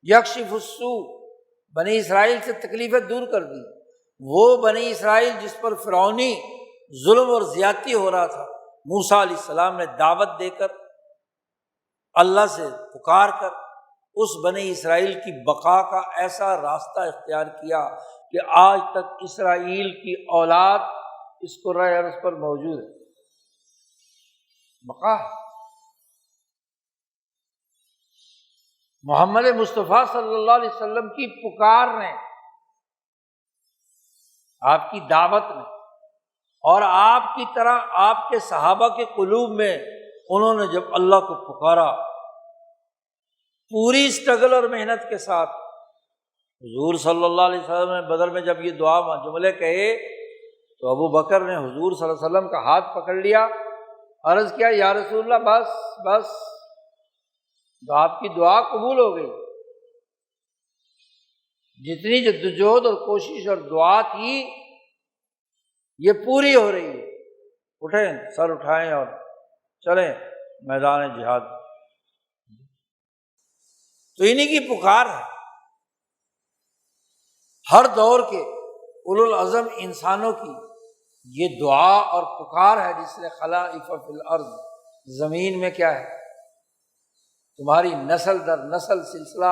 یکشف السوء، بنی اسرائیل سے تکلیفیں دور کر دی۔ وہ بنی اسرائیل جس پر فرعونی ظلم اور زیادتی ہو رہا تھا، موسیٰ علیہ السلام نے دعوت دے کر، اللہ سے پکار کر اس بنی اسرائیل کی بقا کا ایسا راستہ اختیار کیا کہ آج تک اسرائیل کی اولاد اس کرۂ ارض پر موجود ہے، بقا ہے۔ محمد مصطفیٰ صلی اللہ علیہ وسلم کی پکار نے، آپ کی دعوت نے، اور آپ کی طرح آپ کے صحابہ کے قلوب میں انہوں نے جب اللہ کو پکارا پوری اسٹرگل اور محنت کے ساتھ، حضور صلی اللہ علیہ وسلم نے بدر میں جب یہ دعا جملے کہے تو ابو بکر نے حضور صلی اللہ علیہ وسلم کا ہاتھ پکڑ لیا، عرض کیا یا رسول اللہ بس بس، تو آپ کی دعا قبول ہو گئی۔ جتنی جدوجہد اور کوشش اور دعا تھی یہ پوری ہو رہی ہے، اٹھیں سر اٹھائیں اور چلیں میدان جہاد۔ تو انہی کی پکار ہے، ہر دور کے اولو العزم انسانوں کی یہ دعا اور پکار ہے، جس نے خلائف فی الارض، زمین میں کیا ہے تمہاری نسل در نسل سلسلہ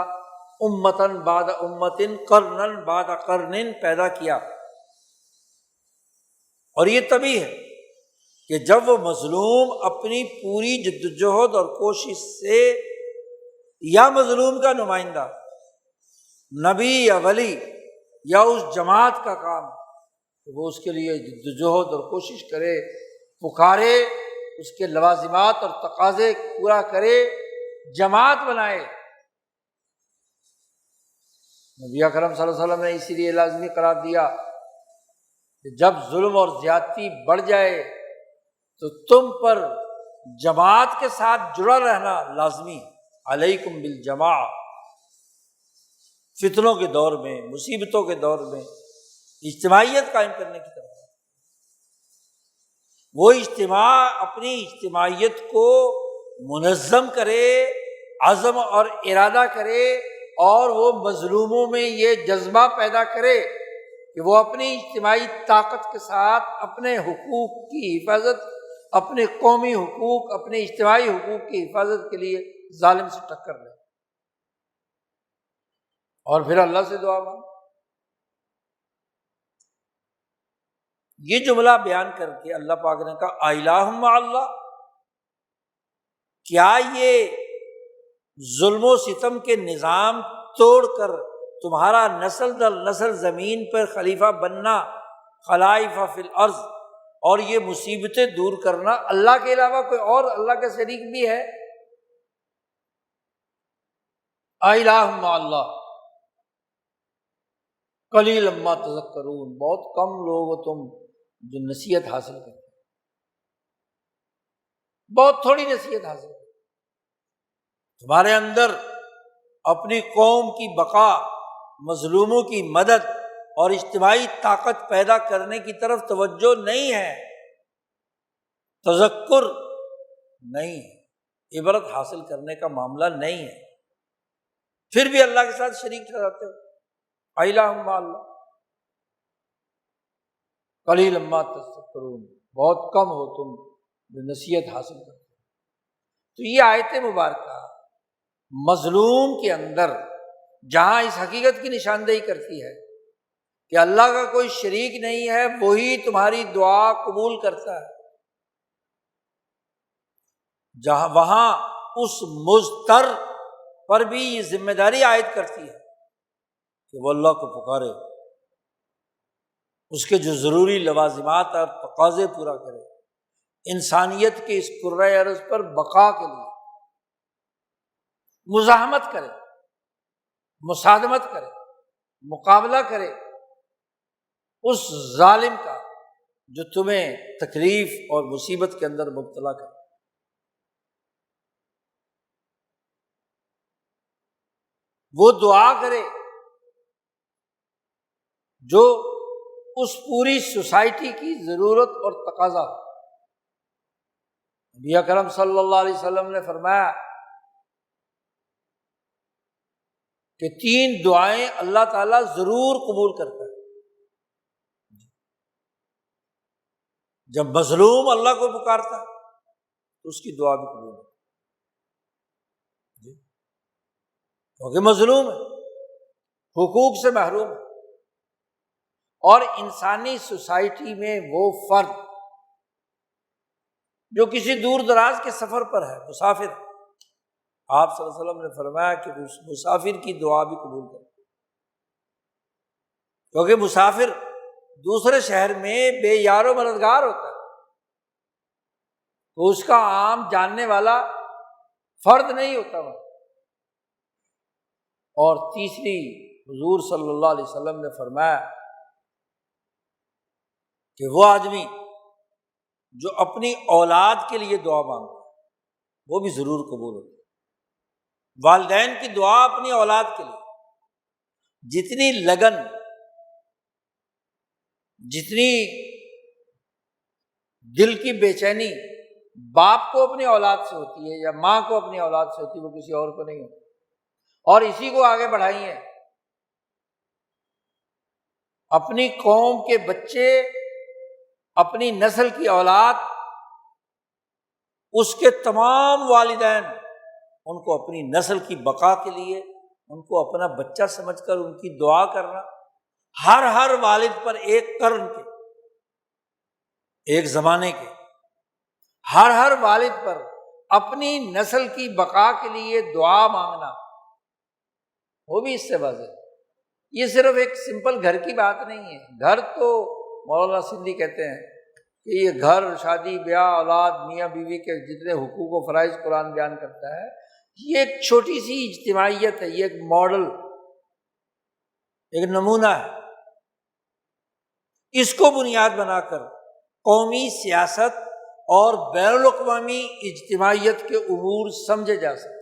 امتن بعد امتن قرنن بعد قرن پیدا کیا۔ اور یہ تبھی ہے کہ جب وہ مظلوم اپنی پوری جدوجہد اور کوشش سے، یا مظلوم کا نمائندہ نبی یا ولی یا اس جماعت کا کام کہ وہ اس کے لیے جدوجہد اور کوشش کرے، پکارے، اس کے لوازمات اور تقاضے پورا کرے، جماعت بنائے۔ نبی اکرم صلی اللہ علیہ وسلم نے اسی لیے لازمی قرار دیا کہ جب ظلم اور زیادتی بڑھ جائے تو تم پر جماعت کے ساتھ جڑا رہنا لازمی ہے، علیکم بالجماع۔ فتنوں کے دور میں، مصیبتوں کے دور میں اجتماعیت قائم کرنے کی طرف وہ اجتماع اپنی اجتماعیت کو منظم کرے، عزم اور ارادہ کرے، اور وہ مظلوموں میں یہ جذبہ پیدا کرے کہ وہ اپنی اجتماعی طاقت کے ساتھ اپنے حقوق کی حفاظت، اپنے قومی حقوق، اپنے اجتماعی حقوق کی حفاظت کے لیے ظالم سے ٹکر لے، اور پھر اللہ سے دعا مانگ۔ یہ جملہ بیان کر کے اللہ پاک نے کہا الہ مع اللہ، کیا یہ ظلم و ستم کے نظام توڑ کر تمہارا نسل در نسل زمین پر خلیفہ بننا، خلائف فی الارض، اور یہ مصیبتیں دور کرنا اللہ کے علاوہ کوئی اور اللہ کا شریک بھی ہے؟ الہ مع اللہ قلیلا ما تذکرون، بہت کم لوگ ہو تم جو نصیحت حاصل کرتے، بہت تھوڑی نصیحت حاصل کرتے۔ تمہارے اندر اپنی قوم کی بقا، مظلوموں کی مدد اور اجتماعی طاقت پیدا کرنے کی طرف توجہ نہیں ہے، تذکر نہیں ہے، عبرت حاصل کرنے کا معاملہ نہیں ہے، پھر بھی اللہ کے ساتھ شریک ٹھہراتے ہو۔ الہ مع اللہ، قلیلا ما تذکرون، بہت کم ہو تم جو نصیحت حاصل کرتے ہو۔ تو یہ آیت مبارکہ مظلوم کے اندر جہاں اس حقیقت کی نشاندہی کرتی ہے کہ اللہ کا کوئی شریک نہیں ہے، وہی تمہاری دعا قبول کرتا ہے، جہاں وہاں اس مضطر پر بھی یہ ذمہ داری عائد کرتی ہے کہ وہ اللہ کو پکارے، اس کے جو ضروری لوازمات اور تقاضے پورا کرے، انسانیت کے اس کرۂ ارض پر بقا کے لیے مزاحمت کرے، مصادمت کرے، مقابلہ کرے اس ظالم کا جو تمہیں تکلیف اور مصیبت کے اندر مبتلا کرے۔ وہ دعا کرے جو اس پوری سوسائٹی کی ضرورت اور تقاضا ہو۔ نبی اکرم صلی اللہ علیہ وسلم نے فرمایا کہ 3 دعائیں اللہ تعالیٰ ضرور قبول کرتا ہے۔ جب مظلوم اللہ کو پکارتا ہے تو اس کی دعا بھی قبول ہے، کیونکہ مظلوم ہے، حقوق سے محروم ہے، اور انسانی سوسائٹی میں وہ فرد جو کسی دور دراز کے سفر پر ہے، مسافر، آپ صلی اللہ علیہ وسلم نے فرمایا کہ اس مسافر کی دعا بھی قبول کرے، کیونکہ مسافر دوسرے شہر میں بے یار و مددگار ہوتا ہے، تو اس کا عام جاننے والا فرد نہیں ہوتا وہ۔ اور تیسری، حضور صلی اللہ علیہ وسلم نے فرمایا کہ وہ آدمی جو اپنی اولاد کے لیے دعا مانگتا ہے وہ بھی ضرور قبول ہوتی ہے۔ والدین کی دعا اپنی اولاد کے لیے جتنی لگن، جتنی دل کی بے چینی باپ کو اپنی اولاد سے ہوتی ہے یا ماں کو اپنی اولاد سے ہوتی ہے، وہ کسی اور کو نہیں ہوتی، اور اسی کو آگے بڑھائی ہے۔ اپنی قوم کے بچے، اپنی نسل کی اولاد، اس کے تمام والدین، ان کو اپنی نسل کی بقا کے لیے ان کو اپنا بچہ سمجھ کر ان کی دعا کرنا، ہر والد پر ایک قرن کے، ایک زمانے کے، ہر والد پر اپنی نسل کی بقا کے لیے دعا مانگنا، وہ بھی اس سے واضح ہے۔ یہ صرف ایک سمپل گھر کی بات نہیں ہے۔ گھر تو مولانا سندھی کہتے ہیں کہ یہ گھر، شادی بیاہ، اولاد، میاں بیوی کے جتنے حقوق و فرائض قرآن بیان کرتا ہے، یہ ایک چھوٹی سی اجتماعیت ہے، یہ ایک ماڈل، ایک نمونہ ہے۔ اس کو بنیاد بنا کر قومی سیاست اور بین الاقوامی اجتماعیت کے امور سمجھے جا سکتے ہیں۔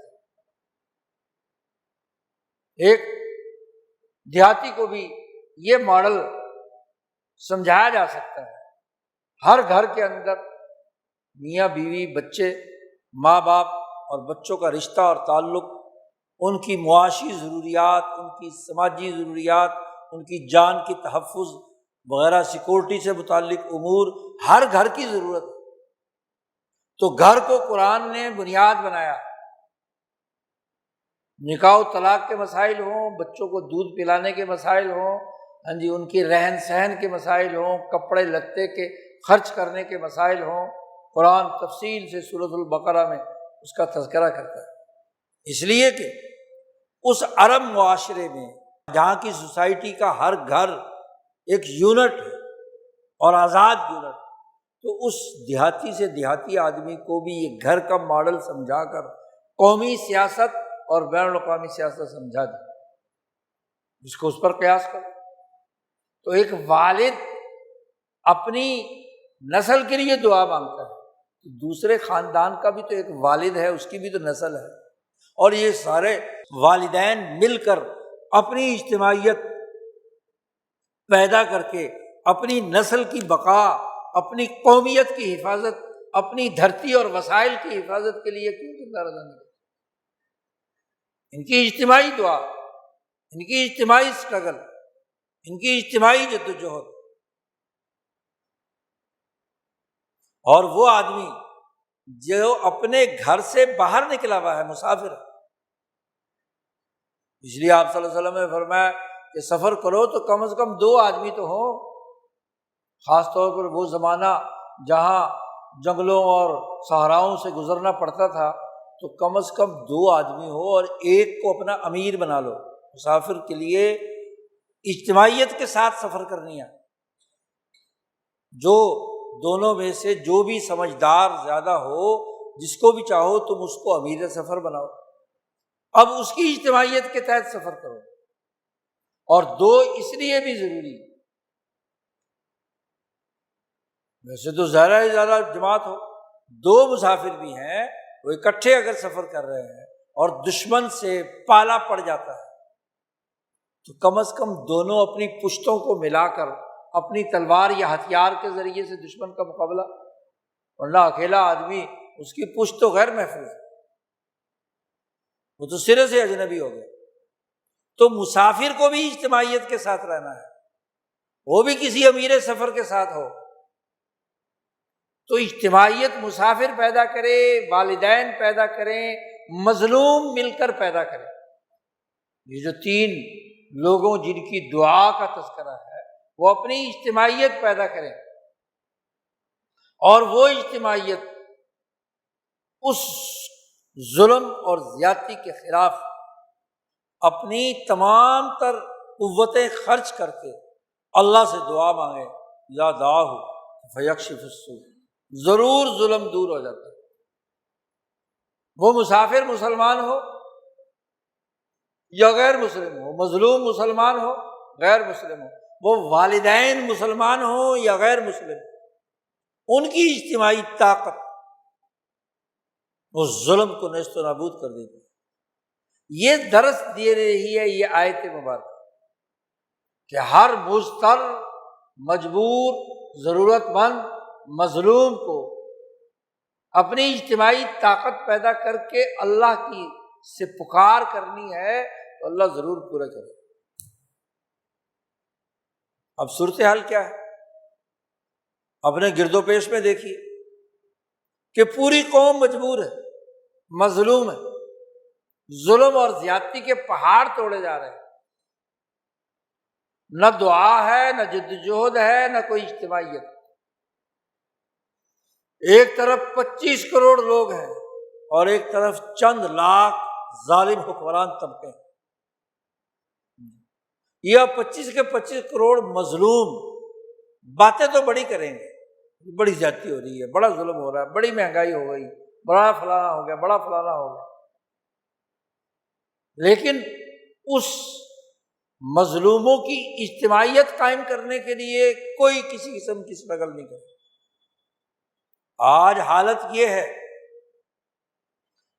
ایک دیہاتی کو بھی یہ ماڈل سمجھایا جا سکتا ہے۔ ہر گھر کے اندر میاں بیوی، بچے، ماں باپ اور بچوں کا رشتہ اور تعلق، ان کی معاشی ضروریات، ان کی سماجی ضروریات، ان کی جان کی تحفظ وغیرہ، سیکورٹی سے متعلق امور، ہر گھر کی ضرورت ہے۔ تو گھر کو قرآن نے بنیاد بنایا، نکاح و طلاق کے مسائل ہوں، بچوں کو دودھ پلانے کے مسائل ہوں، ان کی رہن سہن کے مسائل ہوں، کپڑے لتے کے خرچ کرنے کے مسائل ہوں، قرآن تفصیل سے سورۃ البقرہ میں اس کا تذکرہ کرتا ہے۔ اس لیے کہ اس عرب معاشرے میں جہاں کی سوسائٹی کا ہر گھر ایک یونٹ ہے اور آزاد یونٹ، تو اس دیہاتی سے دیہاتی آدمی کو بھی یہ گھر کا ماڈل سمجھا کر قومی سیاست اور بین الاقوامی سیاست سمجھا دی، جس کو اس پر قیاس کرو۔ تو ایک والد اپنی نسل کے لیے دعا مانگتا ہے، تو دوسرے خاندان کا بھی تو ایک والد ہے، اس کی بھی تو نسل ہے، اور یہ سارے والدین مل کر اپنی اجتماعیت پیدا کر کے اپنی نسل کی بقا، اپنی قومیت کی حفاظت، اپنی دھرتی اور وسائل کی حفاظت کے لیے کیوں کردار ادا نہیں کرتے؟ ان کی اجتماعی دعا، ان کی اجتماعی اسٹرگل، ان کی اجتماعی جدوجہد اور وہ آدمی جو اپنے گھر سے باہر نکلا ہوا ہے، مسافر، اس لیے آپ صلی اللہ علیہ وسلم نے فرمایا کہ سفر کرو تو کم از کم 2 آدمی تو ہوں، خاص طور پر وہ زمانہ جہاں جنگلوں اور صحراؤں سے گزرنا پڑتا تھا، تو کم از کم 2 آدمی ہو اور ایک کو اپنا امیر بنا لو۔ مسافر کے لیے اجتماعیت کے ساتھ سفر کرنی ہے، جو دونوں میں سے جو بھی سمجھدار زیادہ ہو، جس کو بھی چاہو تم اس کو امیر سفر بناؤ، اب اس کی اجتماعیت کے تحت سفر کرو۔ اور 2 اس لیے بھی ضروری، ویسے تو زیادہ سے زیادہ جماعت ہو، 2 مسافر بھی ہیں، وہ اکٹھے اگر سفر کر رہے ہیں اور دشمن سے پالا پڑ جاتا ہے تو کم از کم دونوں اپنی پشتوں کو ملا کر اپنی تلوار یا ہتھیار کے ذریعے سے دشمن کا مقابلہ، ورنہ اکیلا آدمی اس کی پشت تو غیر محفوظ ہے، وہ تو سرے سے اجنبی ہو گیا۔ تو مسافر کو بھی اجتماعیت کے ساتھ رہنا ہے، وہ بھی کسی امیر سفر کے ساتھ ہو، تو اجتماعیت مسافر پیدا کرے، والدین پیدا کریں، مظلوم مل کر پیدا کریں۔ یہ جو 3 لوگوں جن کی دعا کا تذکرہ ہے، وہ اپنی اجتماعیت پیدا کریں، اور وہ اجتماعیت اس ظلم اور زیادتی کے خلاف اپنی تمام تر قوتیں خرچ کر کے اللہ سے دعا مانگے، یا دعاہ فیکشف السوء، ضرور ظلم دور ہو جاتا ہے۔ وہ مسافر مسلمان ہو یا غیر مسلم ہو، مظلوم مسلمان ہو غیر مسلم ہو، وہ والدین مسلمان ہو یا غیر مسلم، ان کی اجتماعی طاقت اس ظلم کو نیست و نابود کر دیتی ہے۔ یہ درس دے رہی ہے یہ آیت مبارکہ کہ ہر مضطر، مجبور، ضرورت مند، مظلوم کو اپنی اجتماعی طاقت پیدا کر کے اللہ کی سے پکار کرنی ہے تو اللہ ضرور پورا کرے۔ اب صورتحال کیا ہے؟ اپنے گرد و پیش میں دیکھیے کہ پوری قوم مجبور ہے، مظلوم ہے، ظلم اور زیادتی کے پہاڑ توڑے جا رہے ہیں، نہ دعا ہے، نہ جدوجہد ہے، نہ کوئی اجتماعیت۔ ایک طرف 25 کروڑ لوگ ہیں اور ایک طرف چند لاکھ ظالم حکمران طبقے ہیں۔ یہ 25 کے 25 کروڑ مظلوم باتیں تو بڑی کریں گے، بڑی زیادتی ہو رہی ہے، بڑا ظلم ہو رہا ہے، بڑی مہنگائی ہو گئی، بڑا فلانا ہو گیا، بڑا فلانا ہو گیا، لیکن اس مظلوموں کی اجتماعیت قائم کرنے کے لیے کوئی کسی قسم کی اسٹرگل نہیں کرتا۔ آج حالت یہ ہے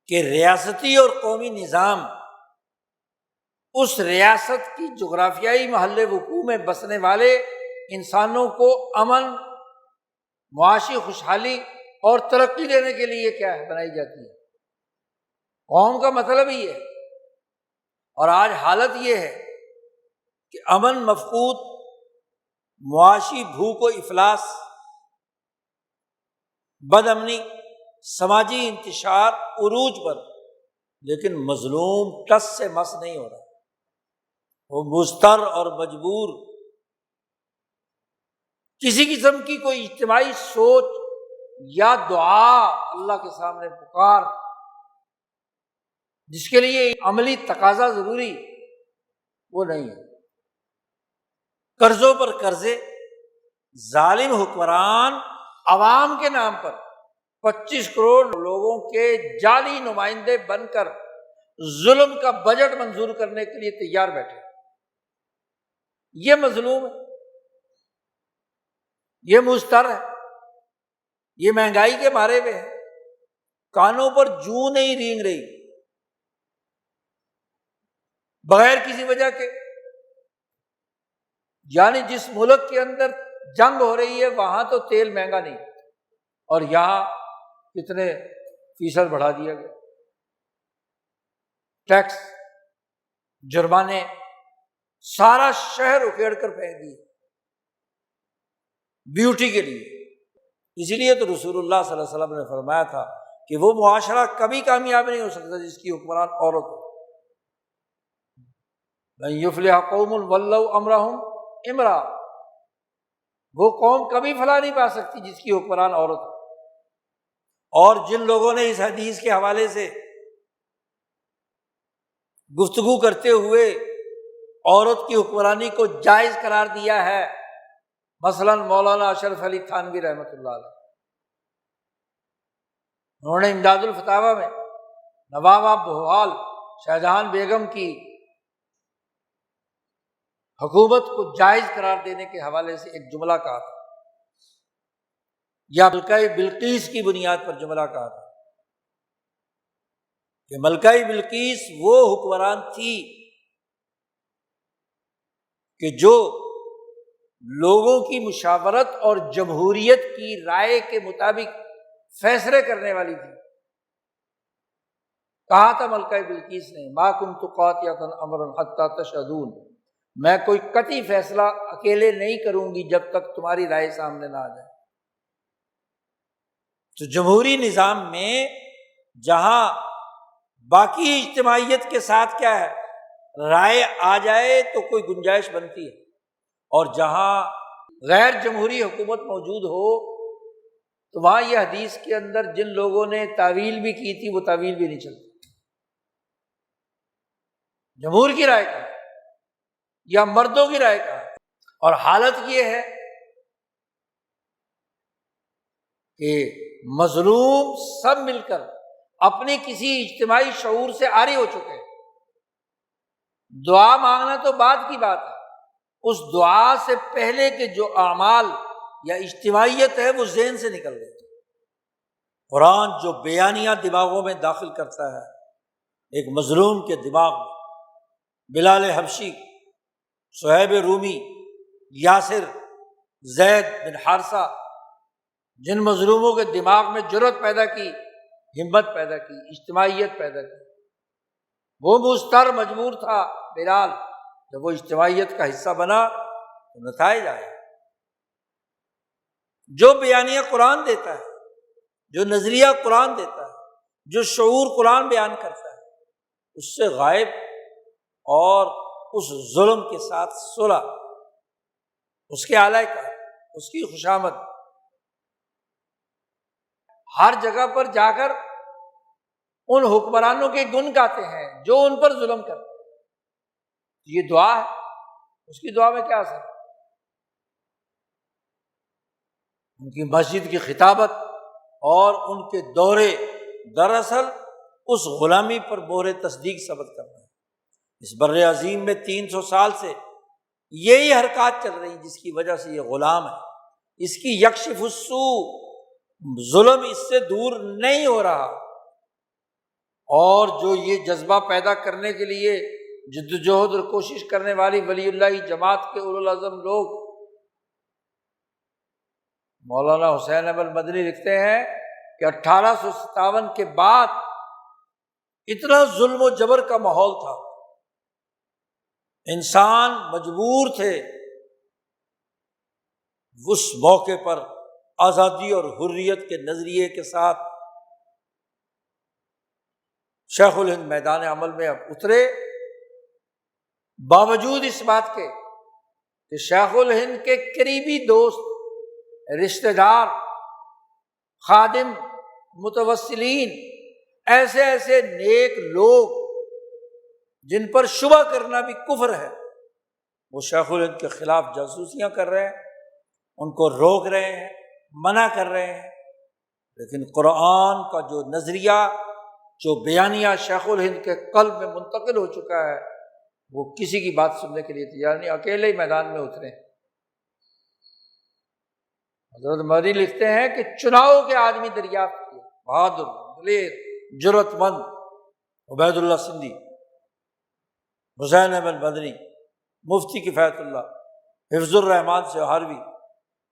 کہ ریاستی اور قومی نظام اس ریاست کی جغرافیائی محل وقوع میں بسنے والے انسانوں کو امن، معاشی خوشحالی اور ترقی دینے کے لیے کیا ہے بنائی جاتی ہے۔ قوم کا مطلب ہی ہے، اور آج حالت یہ ہے کہ امن مفقود، معاشی بھوک و افلاس، بد امنی، سماجی انتشار عروج پر، لیکن مظلوم ٹس سے مس نہیں ہو رہا، وہ مضطر اور مجبور، کسی قسم کی کوئی اجتماعی سوچ یا دعا، اللہ کے سامنے پکار، جس کے لیے عملی تقاضا ضروری، وہ نہیں ہے۔ قرضوں پر قرضے، ظالم حکمران عوام کے نام پر 25 کروڑ لوگوں کے جعلی نمائندے بن کر ظلم کا بجٹ منظور کرنے کے لیے تیار بیٹھے، یہ مظلوم ہے، یہ مضطر ہے، یہ مہنگائی کے مارے ہوئے ہے، کانوں پر جوں نہیں رینگ رہی، بغیر کسی وجہ کے، یعنی جس ملک کے اندر جنگ ہو رہی ہے وہاں تو تیل مہنگا نہیں، اور یہاں کتنے فیصد بڑھا دیا گیا، ٹیکس، جرمانے، سارا شہر اکھیڑ کر پھینک دیے بیوٹی کے لیے۔ اسی لیے تو رسول اللہ صلی اللہ علیہ وسلم نے فرمایا تھا کہ وہ معاشرہ کبھی کامیاب نہیں ہو سکتا جس کی حکمران عورت ہو۔ لن یفلح قوم ولوا امرهم امرأة، وہ قوم کبھی فلاح نہیں پا سکتی جس کی حکمران عورت ہو۔ اور جن لوگوں نے اس حدیث کے حوالے سے گفتگو کرتے ہوئے عورت کی حکمرانی کو جائز قرار دیا ہے، مثلا مولانا اشرف علی تھانوی رحمۃ اللہ علیہ، انہوں نے امداد الفتاویٰ میں نواب بہوال شاہجہان بیگم کی حکومت کو جائز قرار دینے کے حوالے سے ایک جملہ کہا تھا، یا ملکہ بلقیس کی بنیاد پر جملہ کہا تھا کہ ملکہ بلقیس وہ حکمران تھی کہ جو لوگوں کی مشاورت اور جمہوریت کی رائے کے مطابق فیصلے کرنے والی تھی۔ کہا تھا ملکہ بلقیس نے ما کنت قاطعۃ امرا حتی تشہدون، میں کوئی قطعی فیصلہ اکیلے نہیں کروں گی جب تک تمہاری رائے سامنے نہ آ جائے۔ تو جمہوری نظام میں جہاں باقی اجتماعیت کے ساتھ کیا ہے رائے آ جائے تو کوئی گنجائش بنتی ہے، اور جہاں غیر جمہوری حکومت موجود ہو تو وہاں یہ حدیث کے اندر جن لوگوں نے تعویل بھی کی تھی وہ تعویل بھی نہیں چلتی۔ جمہور کی رائے کا یا مردوں کی رائے کا، اور حالت یہ ہے کہ مظلوم سب مل کر اپنی کسی اجتماعی شعور سے عاری ہو چکے ہیں۔ دعا مانگنا تو بعد کی بات ہے، اس دعا سے پہلے کے جو اعمال یا اجتماعیت ہے وہ ذہن سے نکل گئی۔ قرآن جو بیانیہ دماغوں میں داخل کرتا ہے، ایک مظلوم کے دماغ میں بلال حبشی، صہیب رومی، یاسر، زید بن حارثہ، جن مظلوموں کے دماغ میں جرأت پیدا کی، ہمت پیدا کی، اجتماعیت پیدا کی، وہ مضطر مجبور تھا بلال، جب وہ اجتماعیت کا حصہ بنا تو نتائج آئے۔ جو بیانیہ قرآن دیتا ہے، جو نظریہ قرآن دیتا ہے، جو شعور قرآن بیان کرتا ہے، اس سے غائب اور اس ظلم کے ساتھ صلح، اس کے اعلی کا، اس کی خوشامد، ہر جگہ پر جا کر ان حکمرانوں کے گن گاتے ہیں جو ان پر ظلم کرتے ہیں۔ یہ دعا ہے، اس کی دعا میں کیا اثر ہے؟ ان کی مسجد کی خطابت اور ان کے دورے دراصل اس غلامی پر مہر تصدیق ثبت کرنا ہے۔ اس بر عظیم میں 300 سال سے یہی حرکات چل رہی جس کی وجہ سے یہ غلام ہے، اس کی یکشف السوء، ظلم اس سے دور نہیں ہو رہا، اور جو یہ جذبہ پیدا کرنے کے لیے جدوجہد اور کوشش کرنے والی ولی اللہ جماعت کے اولوالعزم لوگ، مولانا حسین احمد مدنی لکھتے ہیں کہ 1857 کے بعد اتنا ظلم و جبر کا ماحول تھا، انسان مجبور تھے اس موقع پر آزادی اور حریت کے نظریے کے ساتھ شیخ الہند میدان عمل میں اب اترے، باوجود اس بات کے کہ شیخ الہند کے قریبی دوست، رشتہ دار، خادم، متوسلین، ایسے ایسے نیک لوگ جن پر شبہ کرنا بھی کفر ہے، وہ شیخ الہند کے خلاف جاسوسیاں کر رہے ہیں، ان کو روک رہے ہیں، منع کر رہے ہیں، لیکن قرآن کا جو نظریہ، جو بیانیہ شیخ الہند کے قلب میں منتقل ہو چکا ہے، وہ کسی کی بات سننے کے لیے تیار نہیں، اکیلے ہی میدان میں اترے۔ حضرت مہدی لکھتے ہیں کہ چناؤ کے آدمی دریافت کیے، بہادر، دلیر، جرأت مند، عبید اللہ سندھی، حسین احمد مدنی، مفتی کفایت اللہ، حفظ الرحمان سے ہاروی،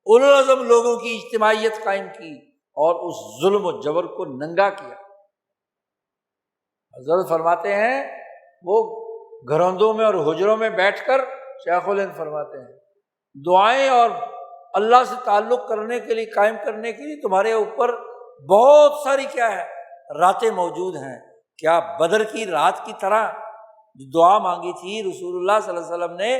اولوالعزم لوگوں کی اجتماعیت قائم کی اور اس ظلم و جبر کو ننگا کیا۔ حضرت فرماتے ہیں وہ گھروندوں میں اور حجروں میں بیٹھ کر، شیخ الہند فرماتے ہیں، دعائیں اور اللہ سے تعلق کرنے کے لیے، قائم کرنے کے لیے تمہارے اوپر بہت ساری کیا ہے راتیں موجود ہیں۔ کیا بدر کی رات کی طرح جو دعا مانگی تھی رسول اللہ صلی اللہ علیہ وسلم نے،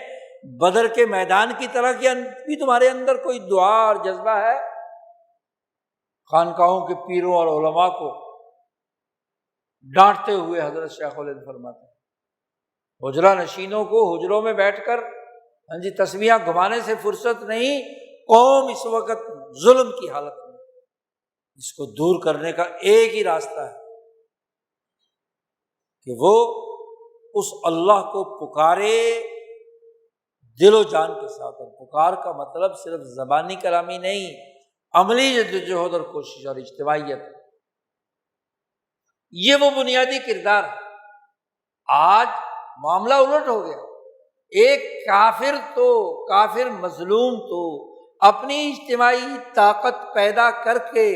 بدر کے میدان کی طرح کیا بھی تمہارے اندر کوئی دعا اور جذبہ ہے؟ خانقاہوں کے پیروں اور علماء کو ڈانٹتے ہوئے حضرت شیخ الہند فرماتے ہیں، حجرہ نشینوں کو حجروں میں بیٹھ کر تسبیحاں گھمانے سے فرصت نہیں، قوم اس وقت ظلم کی حالت میں، اس کو دور کرنے کا ایک ہی راستہ ہے کہ وہ اس اللہ کو پکارے دل و جان کے ساتھ۔ اور پکار کا مطلب صرف زبانی کلامی نہیں، عملی جدوجہد اور کوشش اور اجتماعیت، یہ وہ بنیادی کردار ہے۔ آج معاملہ الٹ ہو گیا، ایک کافر مظلوم تو اپنی اجتماعی طاقت پیدا کر کے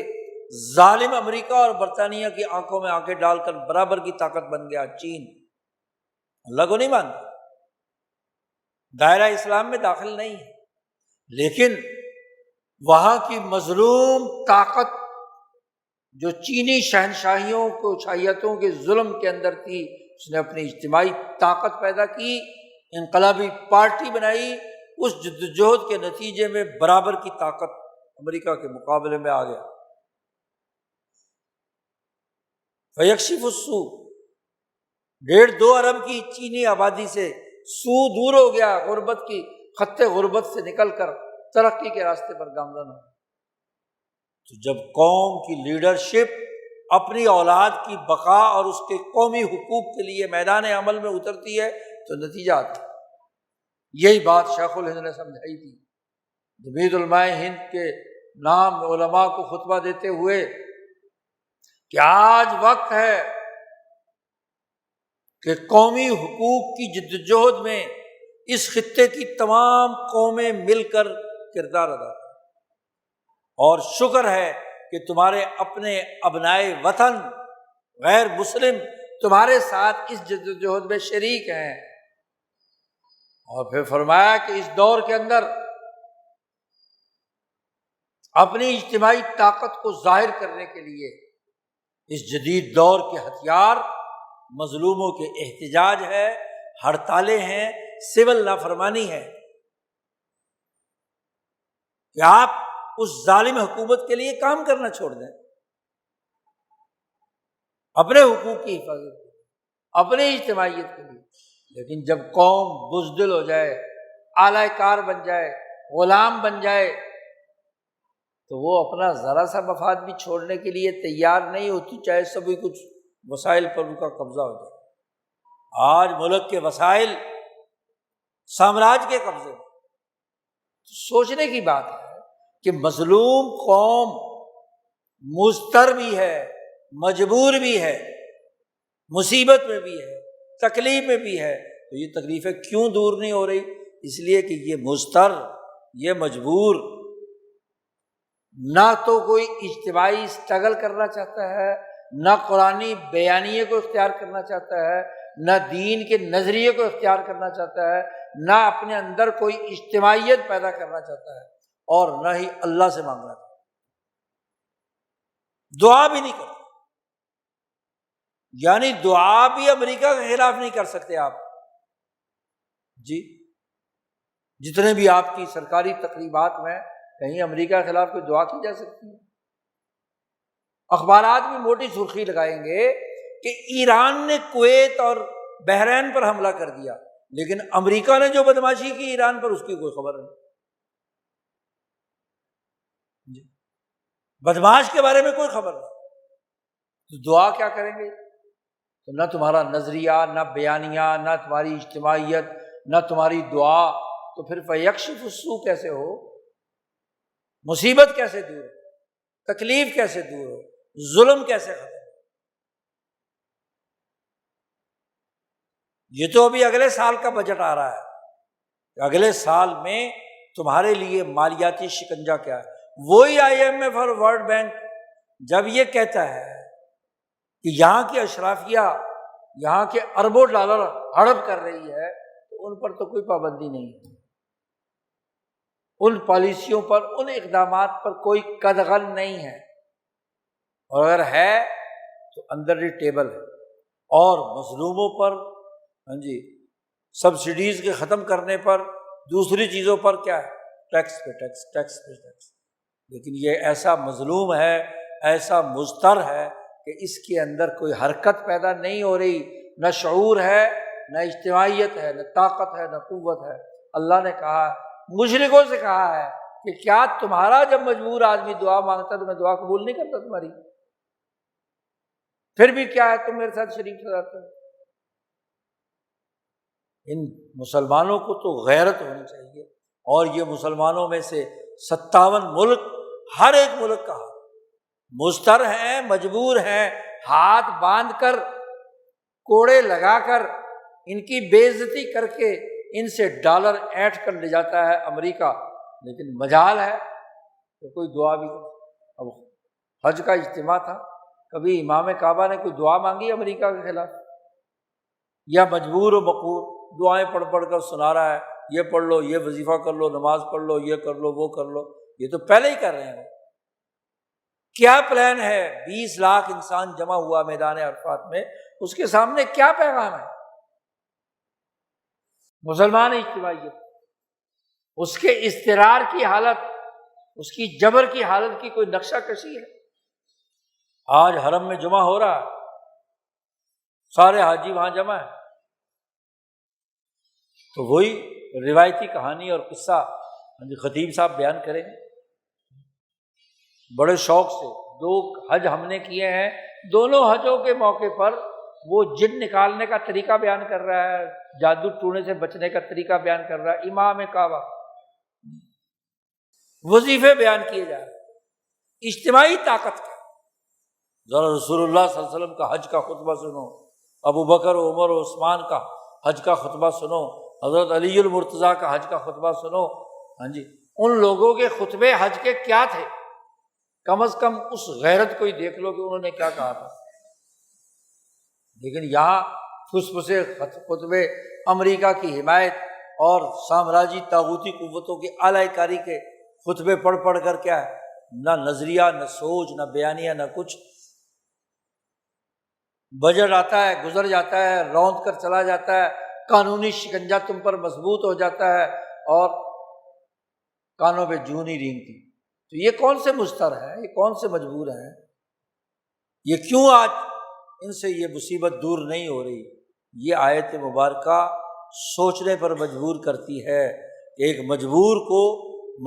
ظالم امریکہ اور برطانیہ کی آنکھوں میں آنکھیں ڈال کر برابر کی طاقت بن گیا چین، اللہ کو نہیں مانتا، دائرہ اسلام میں داخل نہیں ہے، لیکن وہاں کی مظلوم طاقت جو چینی شہنشاہیوں کو شاہیتوں کے ظلم کے اندر تھی، اس نے اپنی اجتماعی طاقت پیدا کی، انقلابی پارٹی بنائی، اس جدوجہد کے نتیجے میں برابر کی طاقت امریکہ کے مقابلے میں آ گیا۔ فیکشف السوء، 1.5-2 ارب کی چینی آبادی سے سو دور ہو گیا، غربت کی خط غربت سے نکل کر ترقی کے راستے پر گامزن ہو۔ تو جب قوم کی لیڈرشپ اپنی اولاد کی بقا اور اس کے قومی حقوق کے لیے میدان عمل میں اترتی ہے تو نتیجہ آتا ہے۔ یہی بات شیخ الہند نے سمجھائی تھی جمعیت علماء ہند کے نام علماء کو خطبہ دیتے ہوئے کہ آج وقت ہے کہ قومی حقوق کی جدوجہد میں اس خطے کی تمام قومیں مل کر کردار ادا کریں، اور شکر ہے کہ تمہارے اپنے ابنائے وطن غیر مسلم تمہارے ساتھ اس جدوجہد میں شریک ہیں۔ اور پھر فرمایا کہ اس دور کے اندر اپنی اجتماعی طاقت کو ظاہر کرنے کے لیے اس جدید دور کے ہتھیار مظلوموں کے احتجاج ہے، ہڑتالیں ہیں، سول نافرمانی ہے، کہ آپ اس ظالم حکومت کے لیے کام کرنا چھوڑ دیں، اپنے حقوق کی حفاظت کے لیے، اپنی اجتماعیت کے لیے۔ لیکن جب قوم بزدل ہو جائے، آلہ کار بن جائے، غلام بن جائے، تو وہ اپنا ذرا سا مفاد بھی چھوڑنے کے لیے تیار نہیں ہوتی، چاہے سبھی کچھ وسائل پر ان کا قبضہ ہو جائے۔ آج ملک کے وسائل سامراج کے قبضے میں۔ سوچنے کی بات ہے کہ مظلوم قوم مضطر بھی ہے، مجبور بھی ہے، مصیبت میں بھی ہے، تکلیف میں بھی ہے، تو یہ تکلیفیں کیوں دور نہیں ہو رہی؟ اس لیے کہ یہ مضطر، یہ مجبور نہ تو کوئی اجتماعی اسٹرگل کرنا چاہتا ہے، نہ قرآنی بیانیے کو اختیار کرنا چاہتا ہے، نہ دین کے نظریے کو اختیار کرنا چاہتا ہے، نہ اپنے اندر کوئی اجتماعیت پیدا کرنا چاہتا ہے، اور نہ ہی اللہ سے مانگنا چاہتا ہے، دعا بھی نہیں کرتا۔ یعنی دعا بھی امریکہ کے خلاف نہیں کر سکتے آپ جی، جتنے بھی آپ کی سرکاری تقریبات میں کہیں امریکہ کے خلاف کوئی دعا کی جا سکتی ہے؟ اخبارات میں موٹی سرخی لگائیں گے کہ ایران نے کویت اور بحرین پر حملہ کر دیا، لیکن امریکہ نے جو بدماشی کی ایران پر اس کی کوئی خبر نہیں جی، بدماش کے بارے میں کوئی خبر نہیں، تو دعا کیا کریں گے؟ تو نہ تمہارا نظریہ، نہ بیانیہ، نہ تمہاری اجتماعیت، نہ تمہاری دعا، تو پھر فیکشف السوء کیسے ہو؟ مصیبت کیسے دور ہو؟ تکلیف کیسے دور ہو؟ ظلم کیسے ختم ہو؟ یہ تو ابھی اگلے سال کا بجٹ آ رہا ہے کہ اگلے سال میں تمہارے لیے مالیاتی شکنجہ کیا ہے۔ وہی IMF اور ورلڈ بینک جب یہ کہتا ہے کہ یہاں کی اشرافیہ یہاں کے اربوں ڈالر ہڑپ کر رہی ہے، تو ان پر تو کوئی پابندی نہیں ہے، ان پالیسیوں پر، ان اقدامات پر کوئی قدغن نہیں ہے، اور اگر ہے تو انڈر دی ٹیبل ہے۔ اور مظلوموں پر سبسڈیز کے ختم کرنے پر، دوسری چیزوں پر کیا ہے؟ ٹیکس پہ ٹیکس، ٹیکس پہ ٹیکس۔ لیکن یہ ایسا مظلوم ہے، ایسا مضطر ہے کہ اس کے اندر کوئی حرکت پیدا نہیں ہو رہی، نہ شعور ہے، نہ اجتماعیت ہے، نہ طاقت ہے، نہ قوت ہے۔ اللہ نے کہا، مشرکوں سے کہا ہے کہ کیا تمہارا جب مجبور آدمی دعا مانگتا تو میں دعا قبول نہیں کرتا تمہاری؟ پھر بھی کیا ہے تم میرے ساتھ شریک ہو جاتے ہو؟ ان مسلمانوں کو تو غیرت ہونی چاہیے۔ اور یہ مسلمانوں میں سے 57 ملک، ہر ایک ملک کا مضطر ہیں، مجبور ہیں، ہاتھ باندھ کر، کوڑے لگا کر، ان کی بے عزتی کر کے ان سے ڈالر اینٹھ کر لے جاتا ہے امریکہ، لیکن مجال ہے تو کوئی دعا بھی کرے۔ اب حج کا اجتماع تھا، کبھی امام کعبہ نے کوئی دعا مانگی امریکہ کے خلاف؟ یا مجبور و مقہور دعائیں پڑھ پڑھ کر سنا رہا ہے، یہ پڑھ لو، یہ وظیفہ کر لو، نماز پڑھ لو، یہ کر لو، وہ کر لو۔ یہ تو پہلے ہی کر رہے ہیں۔ کیا پلان ہے؟ 20 لاکھ انسان جمع ہوا میدان عرفات میں، اس کے سامنے کیا پیغام ہے؟ مسلمان اجتماعیت، اس کے اضطرار کی حالت، اس کی جبر کی حالت کی کوئی نقشہ کشی ہے؟ آج حرم میں جمعہ ہو رہا ہے، سارے حاجی وہاں جمع ہیں، تو وہی روایتی کہانی اور قصہ خطیب صاحب بیان کریں گے بڑے شوق سے۔ 2 حج ہم نے کیے ہیں، دونوں حجوں کے موقع پر وہ جن نکالنے کا طریقہ بیان کر رہا ہے، جادو ٹونے سے بچنے کا طریقہ بیان کر رہا ہے، امام کعبہ، وظیفے بیان کیے جا رہے ہیں، اجتماعی طاقت کا۔ ذرا رسول اللہ صلی اللہ علیہ وسلم کا حج کا خطبہ سنو، ابو بکر و عمر و عثمان کا حج کا خطبہ سنو، حضرت علی المرتضیٰ کا حج کا خطبہ سنو۔ ان لوگوں کے خطبے حج کے کیا تھے؟ کم از کم اس غیرت کو ہی دیکھ لو کہ انہوں نے کیا کہا تھا۔ لیکن یہاں پھسپھسے خطبے، امریکہ کی حمایت اور سامراجی طاغوتی قوتوں کی اعلی کاری کے خطبے پڑھ پڑھ کر کیا ہے، نہ نظریہ، نہ سوچ، نہ بیانیہ، نہ کچھ۔ بجٹ آتا ہے، گزر جاتا ہے، روند کر چلا جاتا ہے، قانونی شکنجہ تم پر مضبوط ہو جاتا ہے، اور کانوں پہ جوں نہیں رینگتی۔ تو یہ کون سے مضطر ہیں؟ یہ کون سے مجبور ہیں؟ یہ کیوں آج ان سے یہ مصیبت دور نہیں ہو رہی؟ یہ آیت مبارکہ سوچنے پر مجبور کرتی ہے کہ ایک مجبور کو،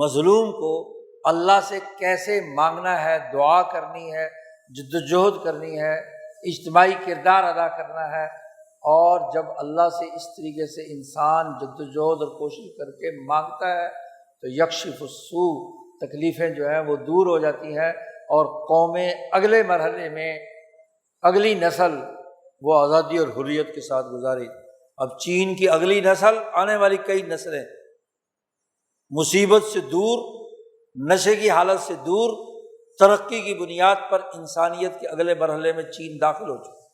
مظلوم کو اللہ سے کیسے مانگنا ہے، دعا کرنی ہے، جدوجہد کرنی ہے، اجتماعی کردار ادا کرنا ہے۔ اور جب اللہ سے اس طریقے سے انسان جدوجہد اور کوشش کر کے مانگتا ہے تو یکشف السوء، تکلیفیں جو ہیں وہ دور ہو جاتی ہیں، اور قومیں اگلے مرحلے میں، اگلی نسل وہ آزادی اور حریت کے ساتھ گزاری۔ اب چین کی اگلی نسل، آنے والی کئی نسلیں مصیبت سے دور، نشے کی حالت سے دور، ترقی کی بنیاد پر انسانیت کے اگلے مرحلے میں چین داخل ہو چکی۔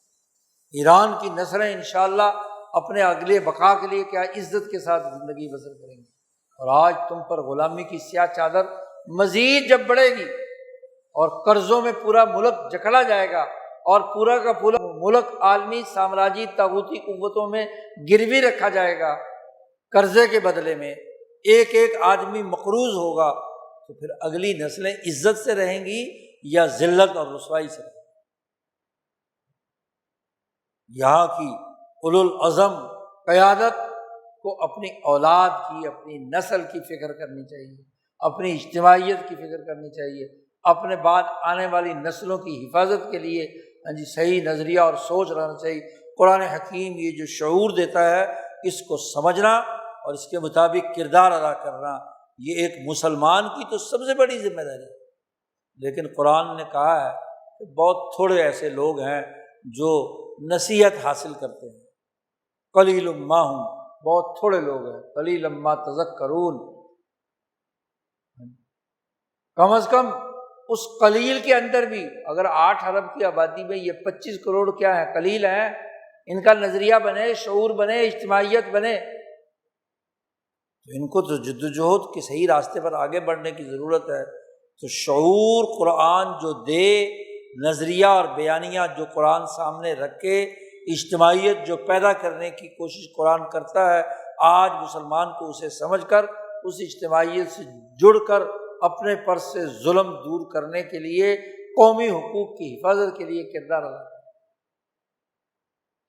ایران کی نسلیں انشاءاللہ اپنے اگلے بقا کے لیے کیا عزت کے ساتھ زندگی بسر کریں گی۔ اور آج تم پر غلامی کی سیاہ چادر مزید جب بڑھے گی اور قرضوں میں پورا ملک جکڑا جائے گا، اور پورا کا پورا ملک عالمی سامراجی طاغوتی قوتوں میں گروی رکھا جائے گا، قرضے کے بدلے میں ایک ایک آدمی مقروض ہوگا، تو پھر اگلی نسلیں عزت سے رہیں گی یا ذلت اور رسوائی سے؟ یہاں کی اولو العزم قیادت کو اپنی اولاد کی، اپنی نسل کی فکر کرنی چاہیے، اپنی اجتماعیت کی فکر کرنی چاہیے، اپنے بعد آنے والی نسلوں کی حفاظت کے لیے صحیح نظریہ اور سوچ رہنا چاہیے۔ قرآن حکیم یہ جو شعور دیتا ہے، اس کو سمجھنا اور اس کے مطابق کردار ادا کرنا، یہ ایک مسلمان کی تو سب سے بڑی ذمہ داری ہے۔ لیکن قرآن نے کہا ہے کہ بہت تھوڑے ایسے لوگ ہیں جو نصیحت حاصل کرتے ہیں، قلیل ما ہم، بہت تھوڑے لوگ ہیں، قلیل ما تذکرون۔ کم از کم اس قلیل کے اندر بھی، اگر 8 ارب کی آبادی میں یہ 25 کروڑ کیا ہے، قلیل ہیں، ان کا نظریہ بنے، شعور بنے، اجتماعیت بنے، تو ان کو تو جدوجہد کے صحیح راستے پر آگے بڑھنے کی ضرورت ہے۔ تو شعور قرآن جو دے، نظریہ اور بیانیہ جو قرآن سامنے رکھے، اجتماعیت جو پیدا کرنے کی کوشش قرآن کرتا ہے، آج مسلمان کو اسے سمجھ کر اس اجتماعیت سے جڑ کر اپنے پر سے ظلم دور کرنے کے لیے، قومی حقوق کی حفاظت کے لیے کردار ادا کرے۔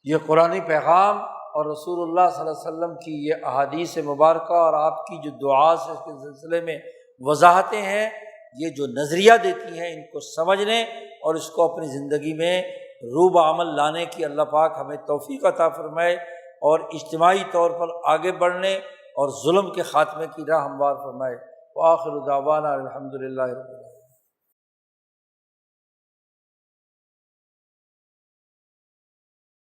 یہ قرآنی پیغام اور رسول اللہ صلی اللہ علیہ وسلم کی یہ احادیث مبارکہ اور آپ کی جو دعا سے اس کے سلسلے میں وضاحتیں ہیں، یہ جو نظریہ دیتی ہیں، ان کو سمجھنے اور اس کو اپنی زندگی میں روب عمل لانے کی اللہ پاک ہمیں توفیق عطا فرمائے، اور اجتماعی طور پر آگے بڑھنے اور ظلم کے خاتمے کی راہ ہموار فرمائے۔ وآخر دعوانا الحمد للہ رب العالمین۔